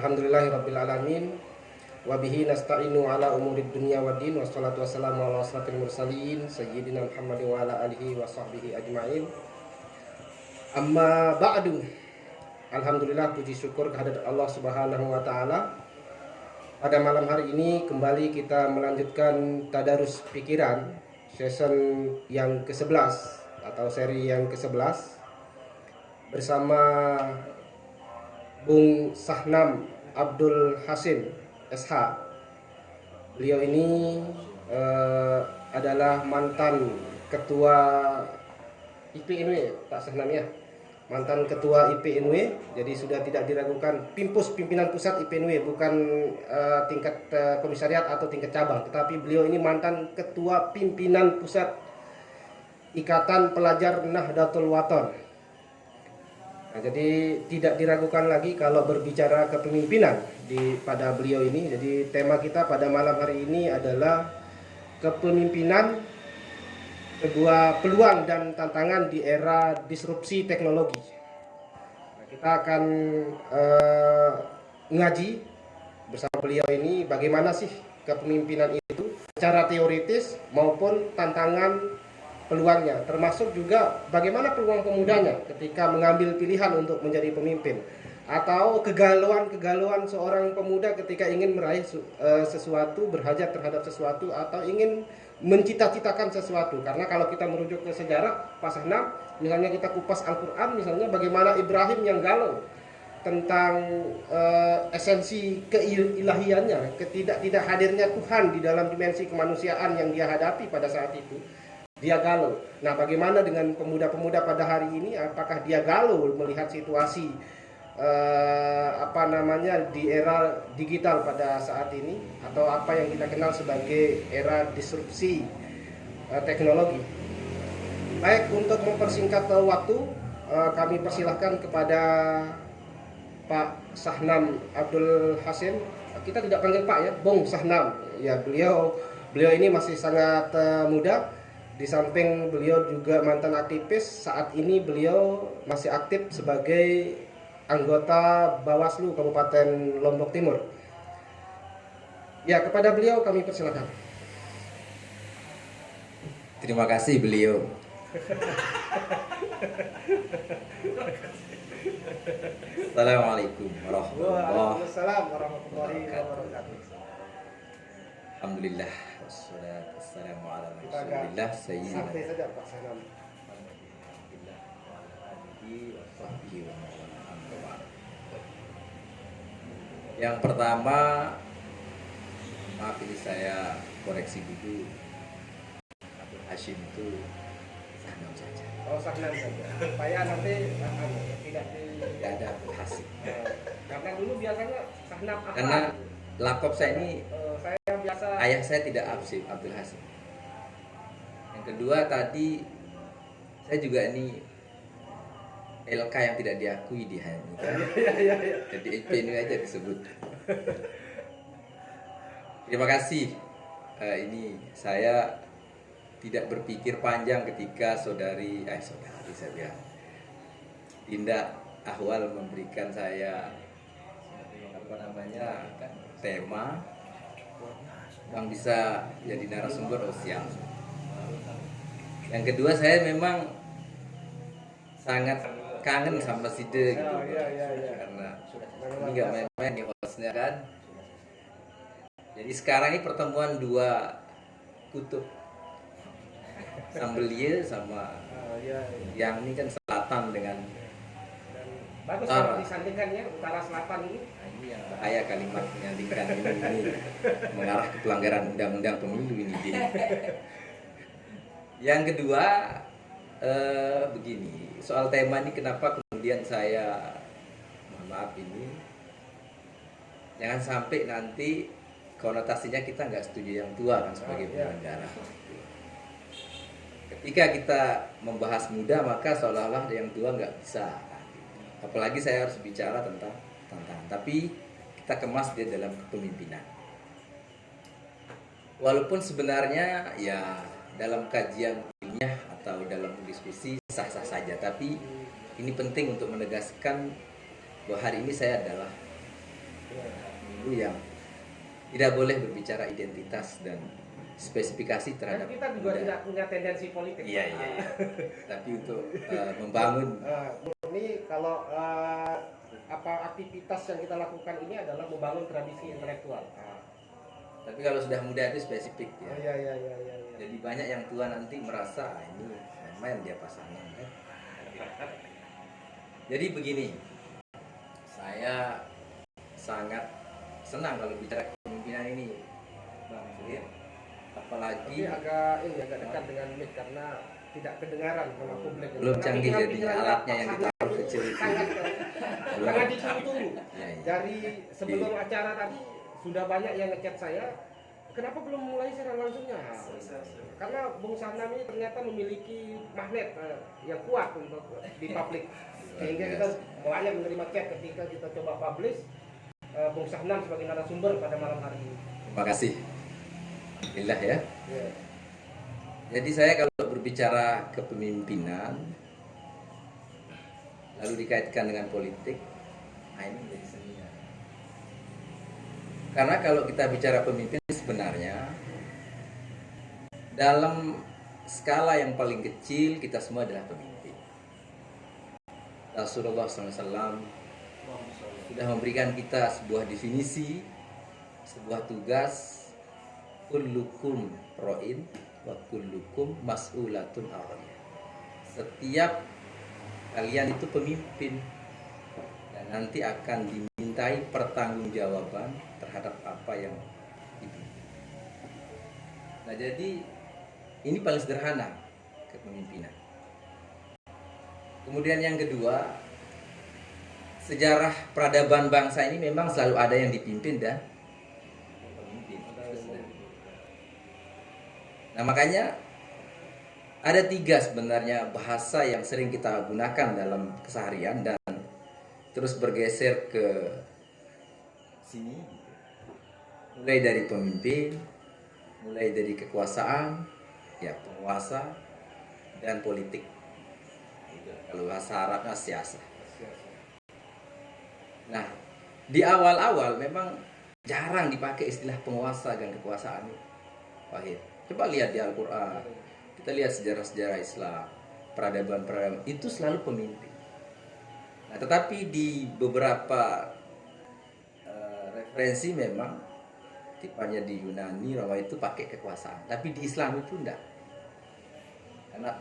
Alhamdulillahirabbil alamin. Wa bihi nasta'inu ala umurid dunya waddin. Wassalatu wassalamu ala asrofil mursalin sayyidina Muhammadin wa ala alihi wa sahbihi ajma'in. Amma ba'du. Alhamdulillah, puji syukur kehadirat Allah Subhanahu wa taala. Pada malam hari ini kembali kita melanjutkan tadarus pikiran season yang ke-11 atau seri yang ke-11 bersama Bung Sahnam Abdul Hasim SH. Beliau ini adalah mantan ketua IPNW, Pak Sahnam ya. Mantan ketua IPNW, jadi sudah tidak diragukan pimpinan pusat IPNW, bukan tingkat komisariat atau tingkat cabang, tetapi beliau ini mantan ketua pimpinan pusat Ikatan Pelajar Nahdlatul Wathon. Nah, jadi tidak diragukan lagi kalau berbicara kepemimpinan pada beliau ini. Jadi tema kita pada malam hari ini adalah kepemimpinan, sebuah peluang dan tantangan di era disrupsi teknologi. Nah, kita akan ngaji bersama beliau ini bagaimana sih kepemimpinan itu secara teoritis maupun tantangan peluangnya, termasuk juga bagaimana peluang pemudanya ketika mengambil pilihan untuk menjadi pemimpin, atau kegalauan seorang pemuda ketika ingin meraih sesuatu, berhajat terhadap sesuatu, atau ingin mencita-citakan sesuatu. Karena kalau kita merujuk ke sejarah Pak Sahnam, misalnya kita kupas Al-Quran, misalnya bagaimana Ibrahim yang galau tentang esensi keilahiannya, tidak hadirnya Tuhan di dalam dimensi kemanusiaan yang dia hadapi pada saat itu. Dia galau. Nah, bagaimana dengan pemuda-pemuda pada hari ini? Apakah dia galau melihat situasi di era digital pada saat ini, atau apa yang kita kenal sebagai era disrupsi teknologi? Baik, untuk mempersingkat waktu, kami persilahkan kepada Pak Sahnam Abdul Hasim. Kita tidak panggil Pak ya, Bung Sahnam. Ya, beliau ini masih sangat muda. Di samping beliau juga mantan aktivis, saat ini beliau masih aktif sebagai anggota Bawaslu Kabupaten Lombok Timur. Ya, kepada beliau kami persilakan. Terima kasih beliau. Assalamualaikum warahmatullahi wabarakatuh. Alhamdulillah, wassalatu wassalamu ala rasulillah sayyidina. Santai saja Pak Sahnam. Yang pertama, maaf ini saya koreksi dulu. Abdul Hasim itu Sahnam saja. Oh, Sahnam saja. Supaya nanti tidak ada Abdul Hasim. Karena dulu biasanya Sahnam apa? Karena lakop saya ini saya biasa, ayah saya tidak Abdul Hasim. Yang kedua tadi saya juga ini LK yang tidak diakui di HMI. Ya. Jadi IPNW aja disebut. Terima kasih. Ini saya tidak berpikir panjang ketika saudari saya bilang Dinda Ahwal memberikan saya tema yang bisa jadi narasumber siang. Yang kedua, saya memang sangat kangen sama Side gitu. Karena ini nggak main-main nih hostnya kan. Jadi sekarang ini pertemuan dua kutub, Sambelie sama yang ini kan selatan dengan bagus kalau disandingkannya utara selatan ini. Ini yang bahaya kalimat menyandingkan ini mengarah ke pelanggaran undang-undang pemilu ini. Yang kedua, begini, soal tema ini kenapa kemudian saya mohon maaf ini jangan sampai nanti konotasinya kita nggak setuju yang tua kan sebagai penyelenggara. Ketika kita membahas muda maka seolah-olah yang tua nggak bisa. Apalagi saya harus bicara tentang tantangan, tapi kita kemas dia dalam kepemimpinan. Walaupun sebenarnya ya dalam kajian ilmiah atau dalam diskusi sah-sah saja, tapi ini penting untuk menegaskan bahwa hari ini saya adalah Pemilu yang tidak boleh berbicara identitas dan spesifikasi Dan terhadap kita juga budaya. tidak punya tendensi politik. Iya. Tapi untuk membangun Ini kalau aktivitas yang kita lakukan ini adalah membangun tradisi intelektual. tapi kalau sudah muda itu spesifik ya. Iya. Jadi banyak yang tua nanti merasa ini main dia pasangan kan. Jadi begini, saya sangat senang kalau bicara kepemimpinan ini, Bang Sudir. Tapi Apalagi agak dekat dengan mic karena tidak kedengaran sama publik. belum Karena canggih jadinya pikiran-pikiran alatnya yang kita pasangan harus kecil itu. sangat ditunggu-tunggu. Ya. Dari sebelum acara tadi sudah banyak yang ngechat saya, kenapa belum mulai secara langsungnya? Karena Bung Sanam ini ternyata memiliki magnet yang kuat untuk di publik, sehingga kita banyak menerima chat ketika kita coba publish Bung Sanam sebagai narasumber pada malam hari ini. Terima kasih. Alhamdulillah ya. Ya. Jadi saya kalau berbicara kepemimpinan lalu dikaitkan dengan politik, nah ini menjadi seninya. Karena kalau kita bicara pemimpin sebenarnya dalam skala yang paling kecil kita semua adalah pemimpin. Rasulullah SAW sudah memberikan kita sebuah definisi, sebuah tugas, kullukum ro'in wa kullukum mas'ulatun ar-ra'iyah. Setiap kalian itu pemimpin dan nanti akan dimintai pertanggungjawaban terhadap apa yang dipimpin. Nah, jadi ini paling sederhana kepemimpinan. Kemudian yang kedua, sejarah peradaban bangsa ini memang selalu ada yang dipimpin dan pemimpin. Nah, makanya ada 3 sebenarnya bahasa yang sering kita gunakan dalam keseharian dan terus bergeser ke sini. Mulai dari pemimpin, mulai dari kekuasaan, ya penguasa, dan politik. Kalau bahasa Arabnya siasa. Nah, di awal-awal memang jarang dipakai istilah penguasa dan kekuasaan ini. Wahid. Coba lihat di Al-Quran. Kita lihat sejarah-sejarah Islam, peradaban-peradaban itu selalu pemimpin. Nah, tetapi di beberapa referensi memang tipanya di Yunani, Roma itu pakai kekuasaan. Tapi di Islam itu enggak. Karena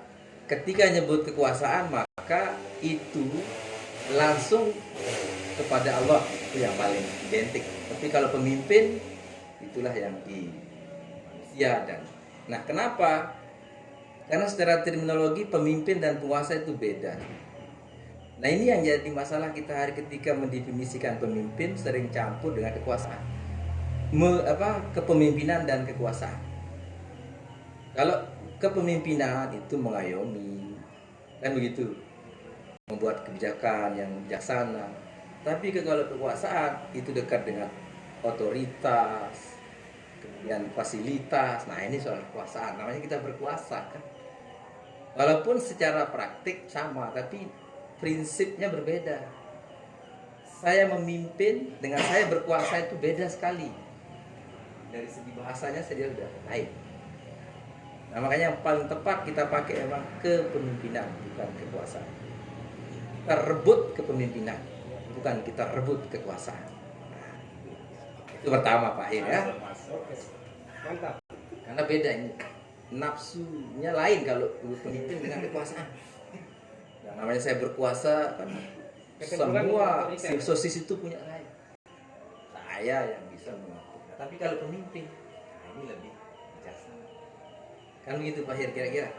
ketika nyebut kekuasaan maka itu langsung kepada Allah, itu yang paling identik. Tapi kalau pemimpin itulah yang di manusia dan nah, kenapa? Karena secara terminologi pemimpin dan penguasa itu beda. Nah, ini yang jadi masalah kita hari ketika mendefinisikan pemimpin sering campur dengan kekuasaan. Kepemimpinan dan kekuasaan. Kalau kepemimpinan itu mengayomi, kan begitu, membuat kebijakan yang bijaksana. Tapi kalau kekuasaan itu dekat dengan otoritas, kemudian fasilitas. Nah, ini soal kekuasaan. Namanya kita berkuasa kan. Walaupun secara praktik sama, tapi prinsipnya berbeda. Saya memimpin dengan saya berkuasa itu beda sekali. Dari segi bahasanya saja sudah lain. Nah, makanya yang paling tepat kita pakai memang kepemimpinan, bukan kekuasaan. Kita rebut kepemimpinan, bukan kita rebut kekuasaan. Nah, itu pertama Pak Ir ya. Oke. Mantap. Karena beda ini. Nafsunya lain kalau pemimpin dengan kekuasaan. Yang namanya saya berkuasa kan semua sosis itu punya saya. Saya yang bisa mengatur. Nah, tapi kalau pemimpin, nah ini lebih bijaksana. Kan begitu Pak Hir kira-kira.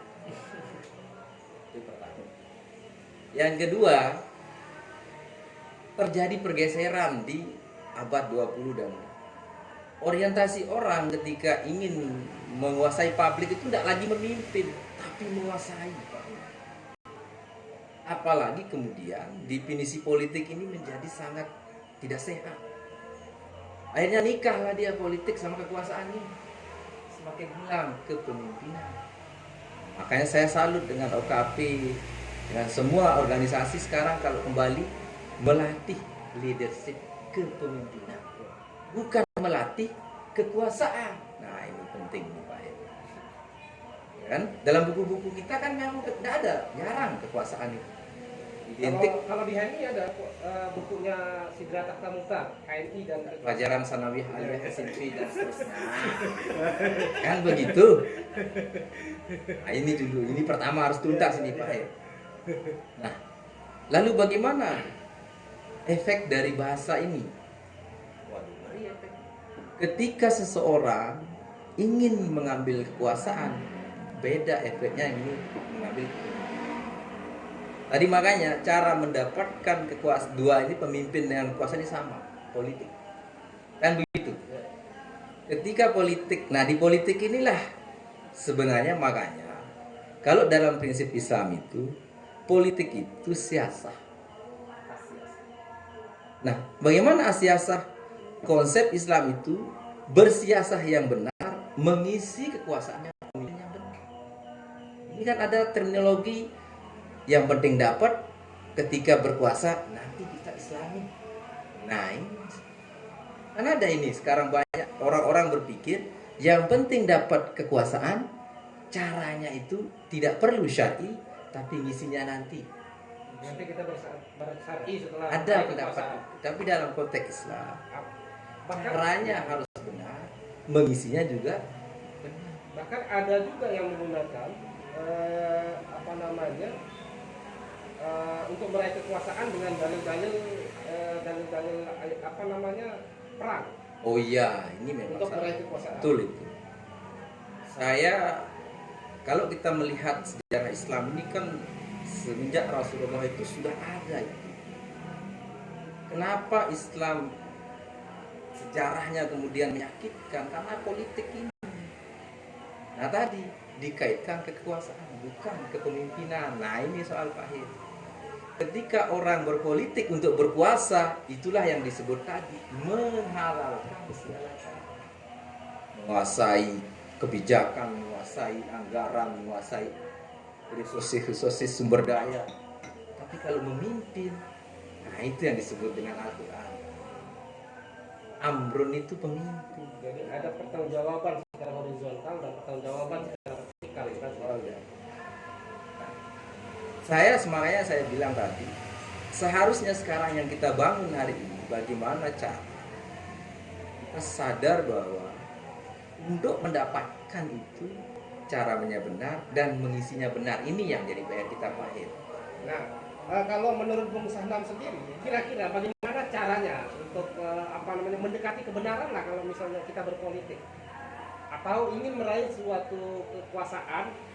Itu pertama. Yang kedua, terjadi pergeseran di abad 20 dan orientasi orang ketika ingin menguasai publik itu tidak lagi memimpin, tapi menguasai. Apalagi kemudian definisi politik ini menjadi sangat tidak sehat. Akhirnya nikahlah dia politik sama kekuasaan ini. Semakin hilang kepemimpinan. Makanya saya salut dengan OKP, dengan semua organisasi sekarang kalau kembali melatih leadership kepemimpinan, bukan melatih kekuasaan. Nah ini penting nih Pak. Kan dalam buku-buku kita kan memang tidak ada, jarang kekuasaan itu identik. Kalau di HMI ada bukunya Sidrata Mukhtar, HMI dan Pelajaran sanawiyah aliyah SMP dan seterusnya. Kan begitu. Nah, ini dulu, ini pertama harus tuntas ini Pak. Nah, lalu bagaimana efek dari bahasa ini? Waduh, ngeri efek. Ketika seseorang ingin mengambil kekuasaan, beda efeknya ini mengambil. Tadi makanya cara mendapatkan kekuasaan dua ini, pemimpin dengan kekuasaan ini sama, politik. Kan begitu. Ketika politik, nah di politik inilah sebenarnya makanya kalau dalam prinsip Islam itu politik itu siasah. Nah, bagaimana siasah? Konsep Islam itu bersiasah yang benar, mengisi kekuasaannya yang benar. Ini kan ada terminologi yang penting dapat ketika berkuasa, nanti kita Islami. Nah ini kan ada ini sekarang banyak orang-orang berpikir yang penting dapat kekuasaan, caranya itu tidak perlu syar'i, tapi ngisinya nanti. Nanti kita bersyar'i setelah Ada pendapat, tapi dalam konteks Islam caranya harus benar, mengisinya juga benar. Bahkan ada juga yang menggunakan untuk meraih kekuasaan dengan dalil-dalil perang. Oh iya, ini memang Untuk meraih kekuasaan. betul itu. Saya kalau kita melihat sejarah Islam ini kan semenjak Rasulullah itu sudah ada itu. Kenapa Islam sejarahnya kemudian menyakitkan? Karena politik ini. Nah tadi dikaitkan ke kekuasaan, bukan kepemimpinan. Nah ini soal pahit. Ketika orang berpolitik untuk berkuasa, itulah yang disebut tadi menghalalkan segala cara. Menguasai kebijakan, menguasai anggaran, menguasai resources sumber daya. Tapi kalau memimpin, nah itu yang disebut dengan Al-Quran. Amrun itu pemimpin. Jadi ada pertanggungjawaban secara horizontal dan pertanggungjawaban secara vertikal. Semangatnya saya bilang tadi, seharusnya sekarang yang kita bangun hari ini, bagaimana cara kita sadar bahwa untuk mendapatkan itu caranya benar dan mengisinya benar, ini yang jadi PR kita pahit. Nah, kalau menurut Bung Sahnam sendiri, kira-kira bagaimana caranya untuk mendekati kebenaran lah kalau misalnya kita berpolitik atau ingin meraih suatu kekuasaan,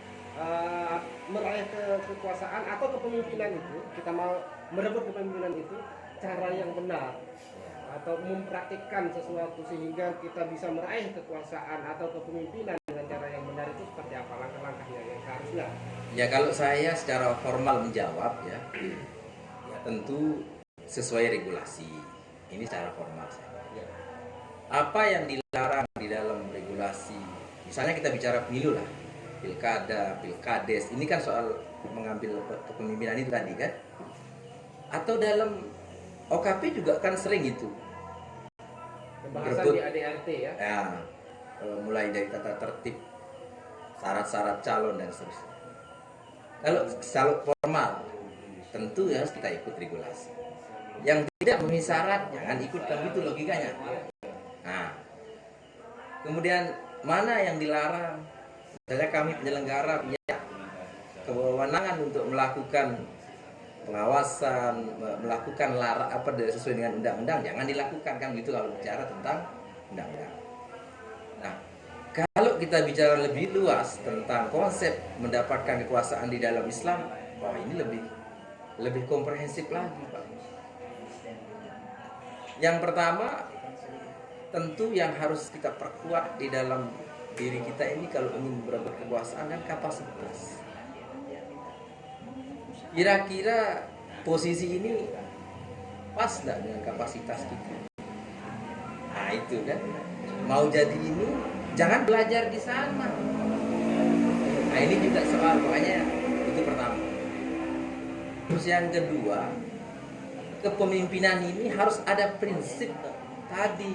meraih kekuasaan atau kepemimpinan itu, kita mau merebut kepemimpinan itu, cara yang benar atau mempraktikkan sesuatu sehingga kita bisa meraih kekuasaan atau kepemimpinan dengan cara yang benar itu seperti apa langkah-langkahnya yang seharusnya? Ya kalau saya secara formal menjawab ya tentu sesuai regulasi. Ini secara formal saya. Apa yang dilarang di dalam regulasi? Misalnya kita bicara pemilu lah. Pilkada, pilkades, ini kan soal mengambil kepemimpinan itu tadi kan? Atau dalam OKP juga kan sering itu Pembahasan di ADRT ya? Ya, mulai dari tata tertib, syarat-syarat calon dan seterusnya. Kalau formal, tentu ya harus kita ikut regulasi. Yang tidak memenuhi syarat, jangan ikut, kan itu logikanya. Nah, kemudian mana yang dilarang? Misalnya kami penyelenggara punya kewenangan untuk melakukan pengawasan, melakukan sesuai dengan undang-undang, jangan dilakukan, kan gitu kalau bicara tentang undang-undang. Nah, kalau kita bicara lebih luas tentang konsep mendapatkan kekuasaan di dalam Islam, wah ini lebih komprehensif lagi, Pak. Yang pertama, tentu yang harus kita perkuat di dalam diri kita ini kalau ingin berebut kekuasaan kan kapasitas. Kira-kira posisi ini pas nggak dengan kapasitas kita? Nah itu kan, mau jadi ini jangan belajar di sana. Nah ini juga soal, makanya itu pertama. Terus yang kedua, kepemimpinan ini harus ada prinsip tadi,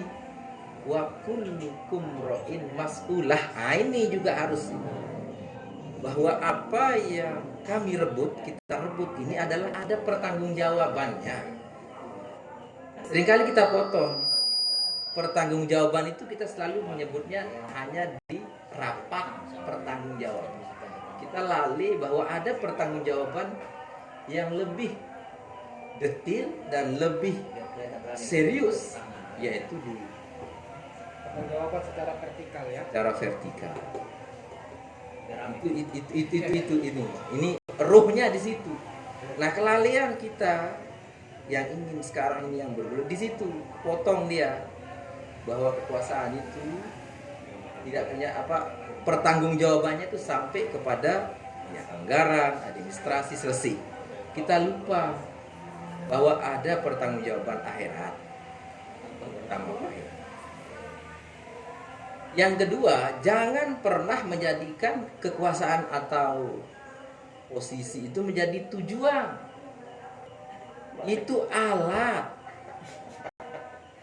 wa kullukum ra'in mas'ulah. Nah, ini juga harus, bahwa apa yang kami rebut, kita rebut ini adalah ada pertanggungjawabannya. Seringkali kita potong pertanggungjawaban itu, kita selalu menyebutnya hanya di rapat pertanggungjawaban. Kita lalai bahwa ada pertanggungjawaban yang lebih detil dan lebih serius, yaitu di Jawaban secara vertikal ya. secara vertikal. Ini ruhnya di situ. Nah, kelalaian kita yang ingin sekarang ini yang berbelit di situ, potong dia bahwa kekuasaan itu tidak punya pertanggungjawabannya itu sampai kepada ya, anggaran, administrasi, selesai. Kita lupa bahwa ada pertanggungjawaban akhirat. Pertama akhirat. Yang kedua, jangan pernah menjadikan kekuasaan atau posisi itu menjadi tujuan. Itu alat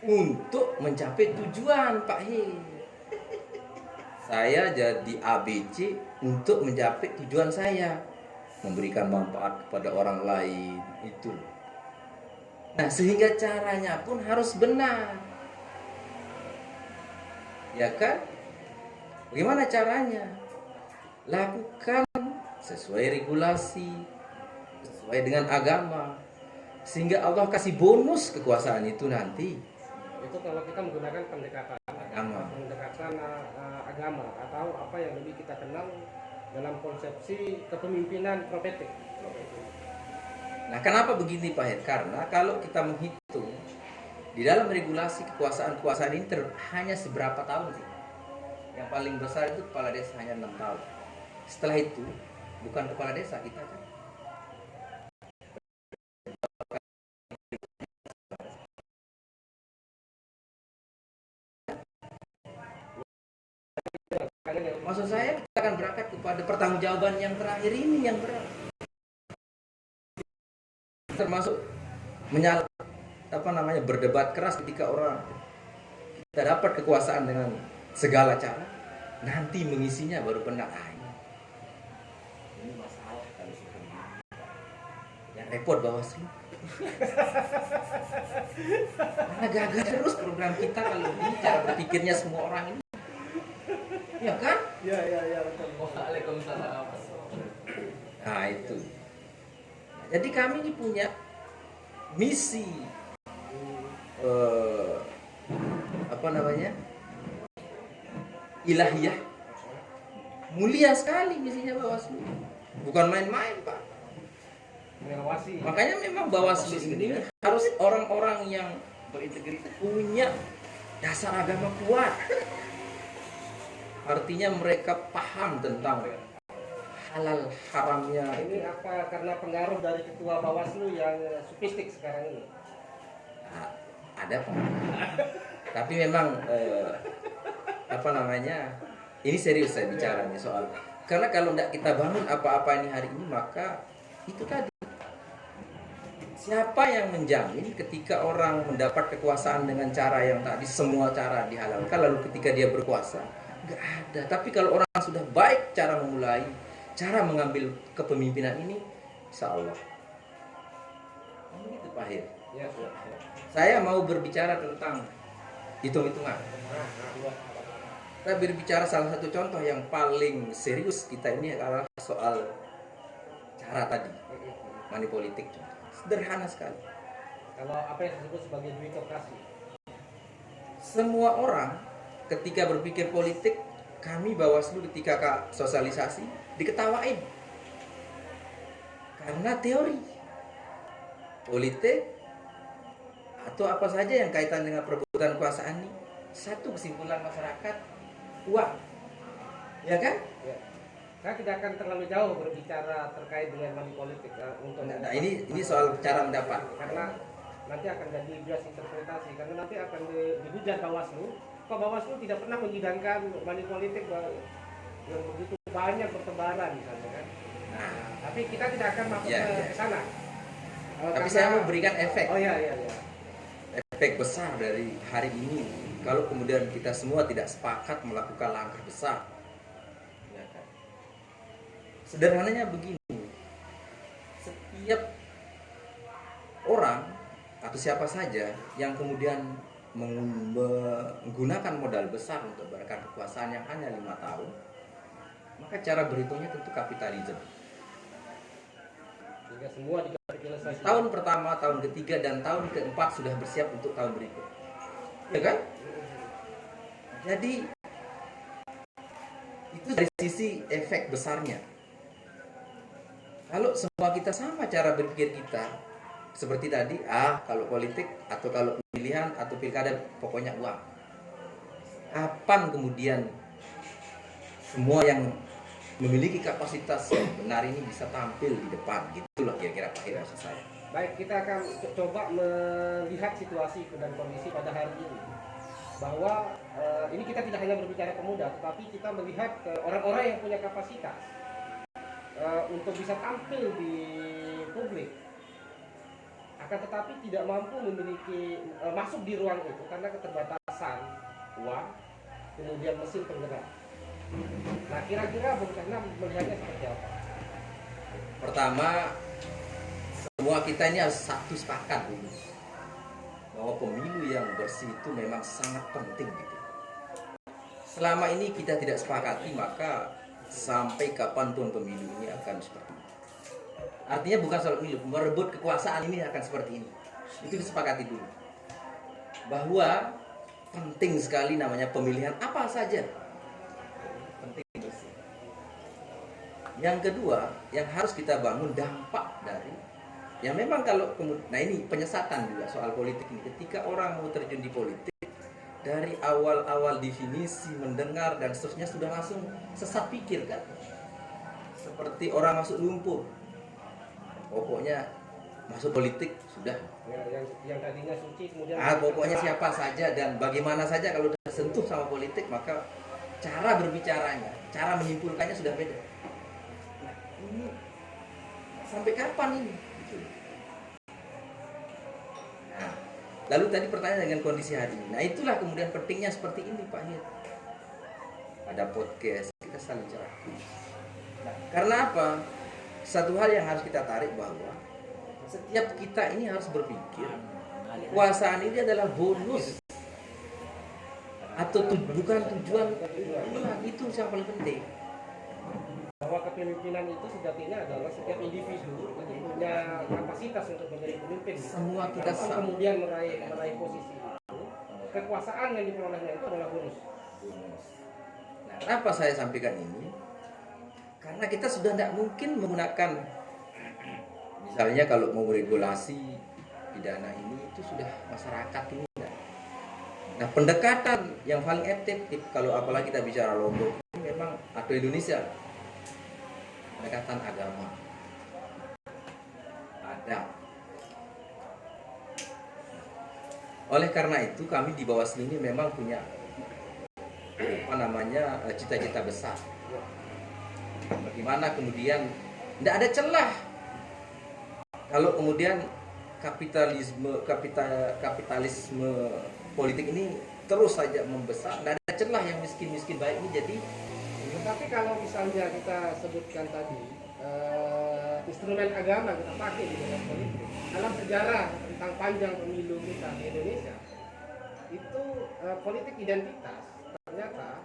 untuk mencapai tujuan, Pak He. Saya jadi ABC untuk mencapai tujuan saya, memberikan manfaat kepada orang lain, itu. Nah, sehingga caranya pun harus benar. Ya kan? Bagaimana caranya? Lakukan sesuai regulasi, sesuai dengan agama, sehingga Allah kasih bonus kekuasaan itu nanti. Itu kalau kita menggunakan pendekatan agama atau apa yang lebih kita kenal dalam konsepsi kepemimpinan profetik. Nah, kenapa begini Pak Her? Karena kalau kita menghitung di dalam regulasi kekuasaan ini hanya seberapa tahun sih? Yang paling besar itu kepala desa hanya 6 tahun. Setelah itu bukan kepala desa kita kan. Maksud saya kita akan berangkat kepada pertanggungjawaban yang terakhir ini yang berat. Termasuk berdebat keras ketika orang kita dapat kekuasaan dengan segala cara, nanti mengisinya baru benar. Ini masalah kalau seperti ini. Yang repot Bawaslu. Karena gagal terus program kita kalau ini cara berpikirnya semua orang ini. Ya kan? Ya betul. Waalaikumsalam. Nah, itu. Jadi kami ini punya misi ilahiyah, mulia sekali misinya Bawaslu, bukan main-main Pak. Mengawasi. Makanya memang Bawaslu ini harus orang-orang yang berintegritas, punya dasar agama kuat. Artinya mereka paham tentang halal haramnya. Ini apa karena pengaruh dari ketua Bawaslu yang sufistik sekarang ini? Nah, ada Pak. Tapi memang ini serius saya bicaranya soal. Karena kalau tidak kita bangun apa-apa ini hari ini, maka itu tadi. Siapa yang menjamin ketika orang mendapat kekuasaan dengan cara yang tadi, semua cara dihalalkan, lalu ketika dia berkuasa? Nggak ada. Tapi kalau orang sudah baik cara memulai, cara mengambil kepemimpinan ini, insya Allah. Begitu Pak Hir. Ya. Saya mau berbicara tentang hitung-hitungan. Kita berbicara salah satu contoh yang paling serius kita ini adalah soal cara tadi, money politik. Sederhana sekali. Kalau apa yang disebut sebagai duitokrasi. Semua orang ketika berpikir politik, kami Bawaslu ketika sosialisasi diketawain. Karena teori politik atau apa saja yang kaitan dengan perebutan kekuasaan ini, satu kesimpulan masyarakat, uang. Ya kan? Ya. Saya tidak akan terlalu jauh berbicara terkait dengan money politik untuk ini soal cara mendapat. Karena nanti akan jadi bias interpretasi, karena nanti akan dihujat Bawaslu. Kok Bawaslu tidak pernah menyidangkan money politik yang begitu banyak bertebaran misalnya kan? Nah, tapi kita tidak akan masuk ke sana. Tapi karena- saya mau berikan efek. Oh iya iya iya. Efek besar dari hari ini kalau kemudian kita semua tidak sepakat melakukan langkah besar, ya kan? Sederhananya begini, setiap orang atau siapa saja yang kemudian menggunakan modal besar untuk memberikan kekuasaan yang hanya 5 tahun, maka cara berhitungnya tentu kapitalisme. Sehingga semua dikapitalisasi. Tahun pertama, tahun ketiga, dan tahun keempat sudah bersiap untuk tahun berikut, ya kan? Jadi itu dari sisi efek besarnya. Kalau semua kita sama cara berpikir kita, seperti tadi, kalau politik atau kalau pemilihan atau pilkada pokoknya uang. Kapan kemudian semua yang memiliki kapasitas yang benar ini bisa tampil di depan? Gitulah kira-kira Pak Hir, maksud saya. Baik, kita akan coba melihat situasi dan kondisi pada hari ini. Bahwa ini kita tidak hanya berbicara pemuda, tetapi kita melihat orang-orang yang punya kapasitas untuk bisa tampil di publik, akan tetapi tidak mampu memiliki masuk di ruang itu karena keterbatasan uang, kemudian mesin penggerak. Nah, kira-kira Bung Cahna melihatnya seperti apa? Pertama, semua kita ini harus satu sepakat dulu bahwa pemilu yang bersih itu memang sangat penting gitu. Selama ini kita tidak sepakati, maka sampai kapanpun pemilu ini akan seperti ini. Artinya bukan soal pemilu, merebut kekuasaan ini akan seperti ini. Itu disepakati dulu. Bahwa penting sekali namanya pemilihan apa saja. Penting bersih. Yang kedua, yang harus kita bangun dampak dari, ya memang kalau, nah ini penyesatan juga soal politik ini. Ketika orang mau terjun di politik, dari awal-awal definisi, mendengar dan seterusnya sudah langsung sesat pikir kan. Seperti orang masuk lumpur. Pokoknya masuk politik sudah. Ya, yang tadinya suci kemudian Pokoknya siapa saja dan bagaimana saja kalau sudah sentuh sama politik, maka cara berbicaranya, cara menyimpulkannya sudah beda. Nah, ini sampai kapan ini? Nah, lalu tadi pertanyaan dengan kondisi hari ini. Nah, itulah kemudian pentingnya seperti ini Pak Hir. Ada podcast, kita saling cerahkan. Nah, karena apa? Satu hal yang harus kita tarik bahwa setiap kita ini harus berpikir kekuasaan ini adalah bonus atau bukan tujuan. Itu yang paling penting. Bahwa kepemimpinan itu sejatinya adalah setiap individu punya kapasitas untuk menjadi pemimpin. Semua kita Kapan sama. kemudian meraih posisi itu, kekuasaan yang diperolehnya itu adalah bonus. Nah, kenapa saya sampaikan ini? Karena kita sudah tidak mungkin menggunakan, misalnya kalau mau regulasi pidana ini, itu sudah masyarakat ini. Nah, pendekatan yang paling efektif kalau apalagi kita bicara Lombok ini memang atau Indonesia, pendekatan agama, adat. Oleh karena itu kami di Bawaslu ini memang punya cita-cita besar. Bagaimana kemudian tidak ada celah kalau kemudian kapitalisme politik ini terus saja membesar, tidak ada celah yang miskin baik ini jadi. Tetapi kalau misalnya kita sebutkan tadi instrumen agama kita pakai di dalam politik, dalam sejarah tentang panjang pemilu kita di Indonesia itu politik identitas ternyata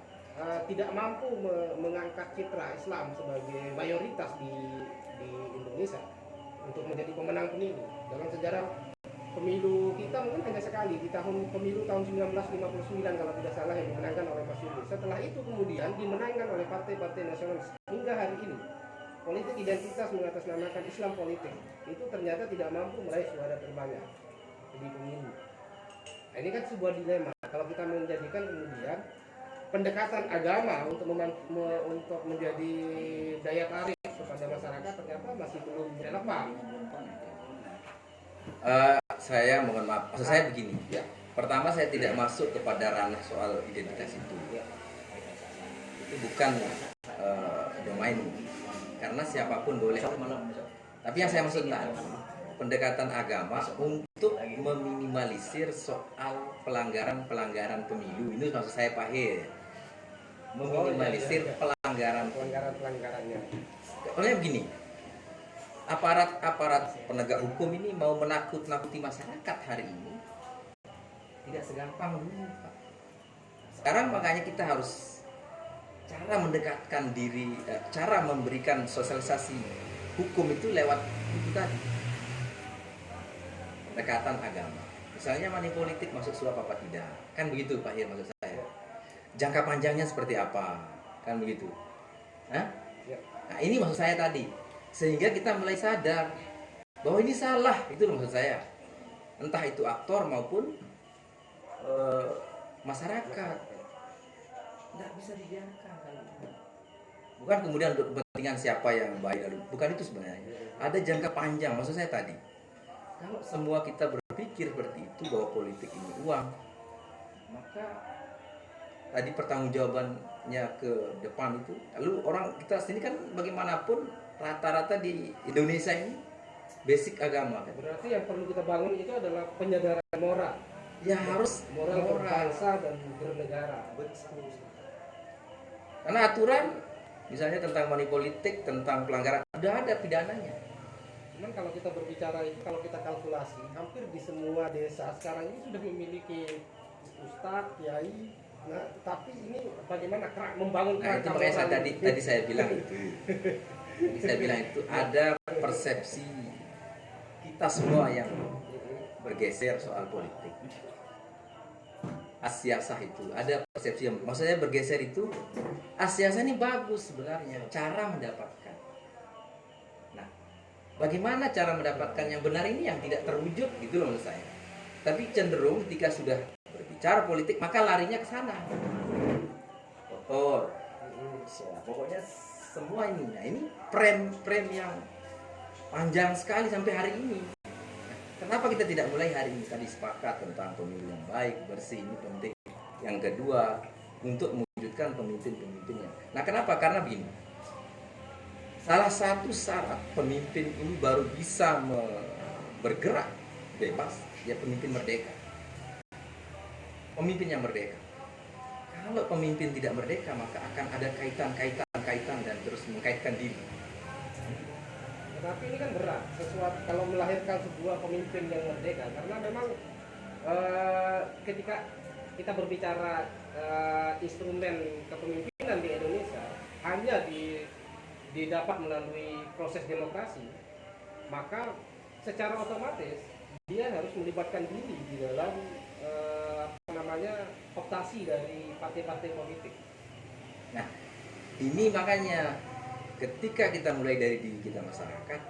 tidak mampu mengangkat citra Islam sebagai mayoritas di Indonesia untuk menjadi pemenang pemilu. Dalam sejarah pemilu kita mungkin hanya sekali di pemilu tahun 1959 kalau tidak salah yang dimenangkan oleh Pak Sulu. Setelah itu kemudian dimenangkan oleh partai-partai nasionalis hingga hari ini. Politik identitas mengatasnamakan Islam politik itu ternyata tidak mampu meraih suara terbanyak di pemilu. Nah, ini kan sebuah dilema. Kalau kita menjadikan kemudian pendekatan agama untuk menjadi daya tarik kepada masyarakat ternyata masih belum relevan. Saya mohon maaf, maksud saya begini. Pertama, saya tidak masuk kepada ranah soal identitas itu. Itu bukan domain, karena siapapun boleh. Tapi yang saya maksud tadi, pendekatan agama untuk meminimalisir soal pelanggaran-pelanggaran pemilu. Ini maksud saya Pak He. Meminimalisir pelanggarannya. Soalnya begini, aparat penegak hukum ini mau menakut-nakuti masyarakat hari ini tidak segampang dulu, Pak. Sekarang makanya kita harus cara mendekatkan diri, cara memberikan sosialisasi hukum itu lewat itu tadi, pendekatan agama. Misalnya money politik masuk suap apa tidak, kan begitu Pak Hir maksud saya. Jangka panjangnya seperti apa, kan begitu. Hah? Nah ini maksud saya tadi, sehingga kita mulai sadar bahwa ini salah, itu maksud saya. Entah itu aktor maupun masyarakat, nggak bisa dibiarkan. Bukan kemudian untuk kepentingan siapa yang baik, bukan itu sebenarnya. Ada jangka panjang, maksud saya tadi. Kalau semua kita berpikir seperti itu bahwa politik ini uang, maka tadi pertanggungjawabannya ke depan itu. Lalu orang kita sini kan bagaimanapun rata-rata di Indonesia ini basic agama. Kan? Berarti yang perlu kita bangun itu adalah penyadaran moral. Ya harus moral berbangsa dan bernegara. Betul. Karena aturan misalnya tentang money politik, tentang pelanggaran, udah ada pidananya. Cuman kalau kita berbicara itu, kalau kita kalkulasi, hampir di semua desa sekarang ini sudah memiliki ustadz, kiai. Nah, tapi ini bagaimana membangun itu makanya tadi saya bilang itu. Saya bilang itu ada persepsi kita semua yang bergeser soal politik. Asiasah itu ada persepsi yang maksudnya bergeser itu asiasah ini bagus sebenarnya cara mendapatkan. Nah, bagaimana cara mendapatkan yang benar ini yang tidak terwujud gitu loh menurut saya. Tapi cenderung ketika sudah berbicara politik maka larinya ke sana. Kotor. Pokoknya semua ini. Nah, ini frame yang panjang sekali sampai hari ini. Kenapa kita tidak mulai hari ini tadi sepakat tentang pemilu yang baik, bersih, ini penting. Yang kedua, untuk mewujudkan pemimpin-pemimpinnya. Nah, kenapa? Karena begini. Salah satu syarat pemimpin ini baru bisa bergerak bebas, ya pemimpin merdeka. Pemimpin yang merdeka. Kalau pemimpin tidak merdeka, maka akan ada kaitan dan terus mengkaitkan diri. Tapi ini kan berat sesuatu kalau melahirkan sebuah pemimpin yang merdeka, karena memang ketika kita berbicara instrumen kepemimpinan di Indonesia hanya didapat melalui proses demokrasi, maka secara otomatis dia harus melibatkan diri di dalam optasi dari partai-partai politik. Nah, ini makanya ketika kita mulai dari diri kita masyarakat,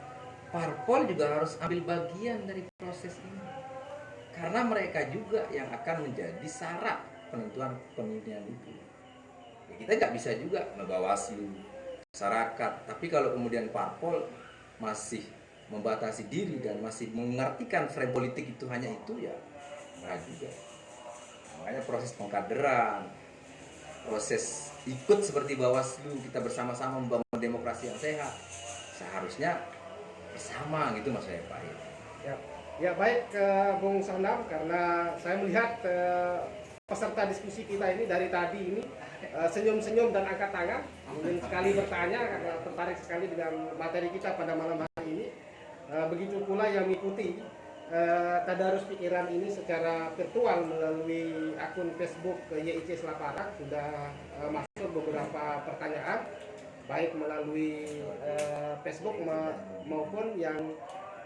parpol juga harus ambil bagian dari proses ini. Karena mereka juga yang akan menjadi syarat penentuan pemimpinan itu. Ya, kita nggak bisa juga Bawaslu, masyarakat. Tapi kalau kemudian parpol masih membatasi diri dan masih mengartikan frame politik itu hanya itu, ya nggak juga. Makanya proses pengkaderan, proses ikut seperti Bawaslu, kita bersama-sama membangun demokrasi yang sehat, seharusnya bersama gitu mas saya Pak. Ya baik Bung Sanam, karena saya melihat peserta diskusi kita ini dari tadi ini senyum-senyum dan angkat tangan, ingin sekali bertanya karena tertarik sekali dengan materi kita pada malam hari ini. Begitu pula yang mengikuti tadarus pikiran ini secara virtual melalui akun Facebook YIC Selaparang sudah masuk beberapa pertanyaan baik melalui Facebook maupun yang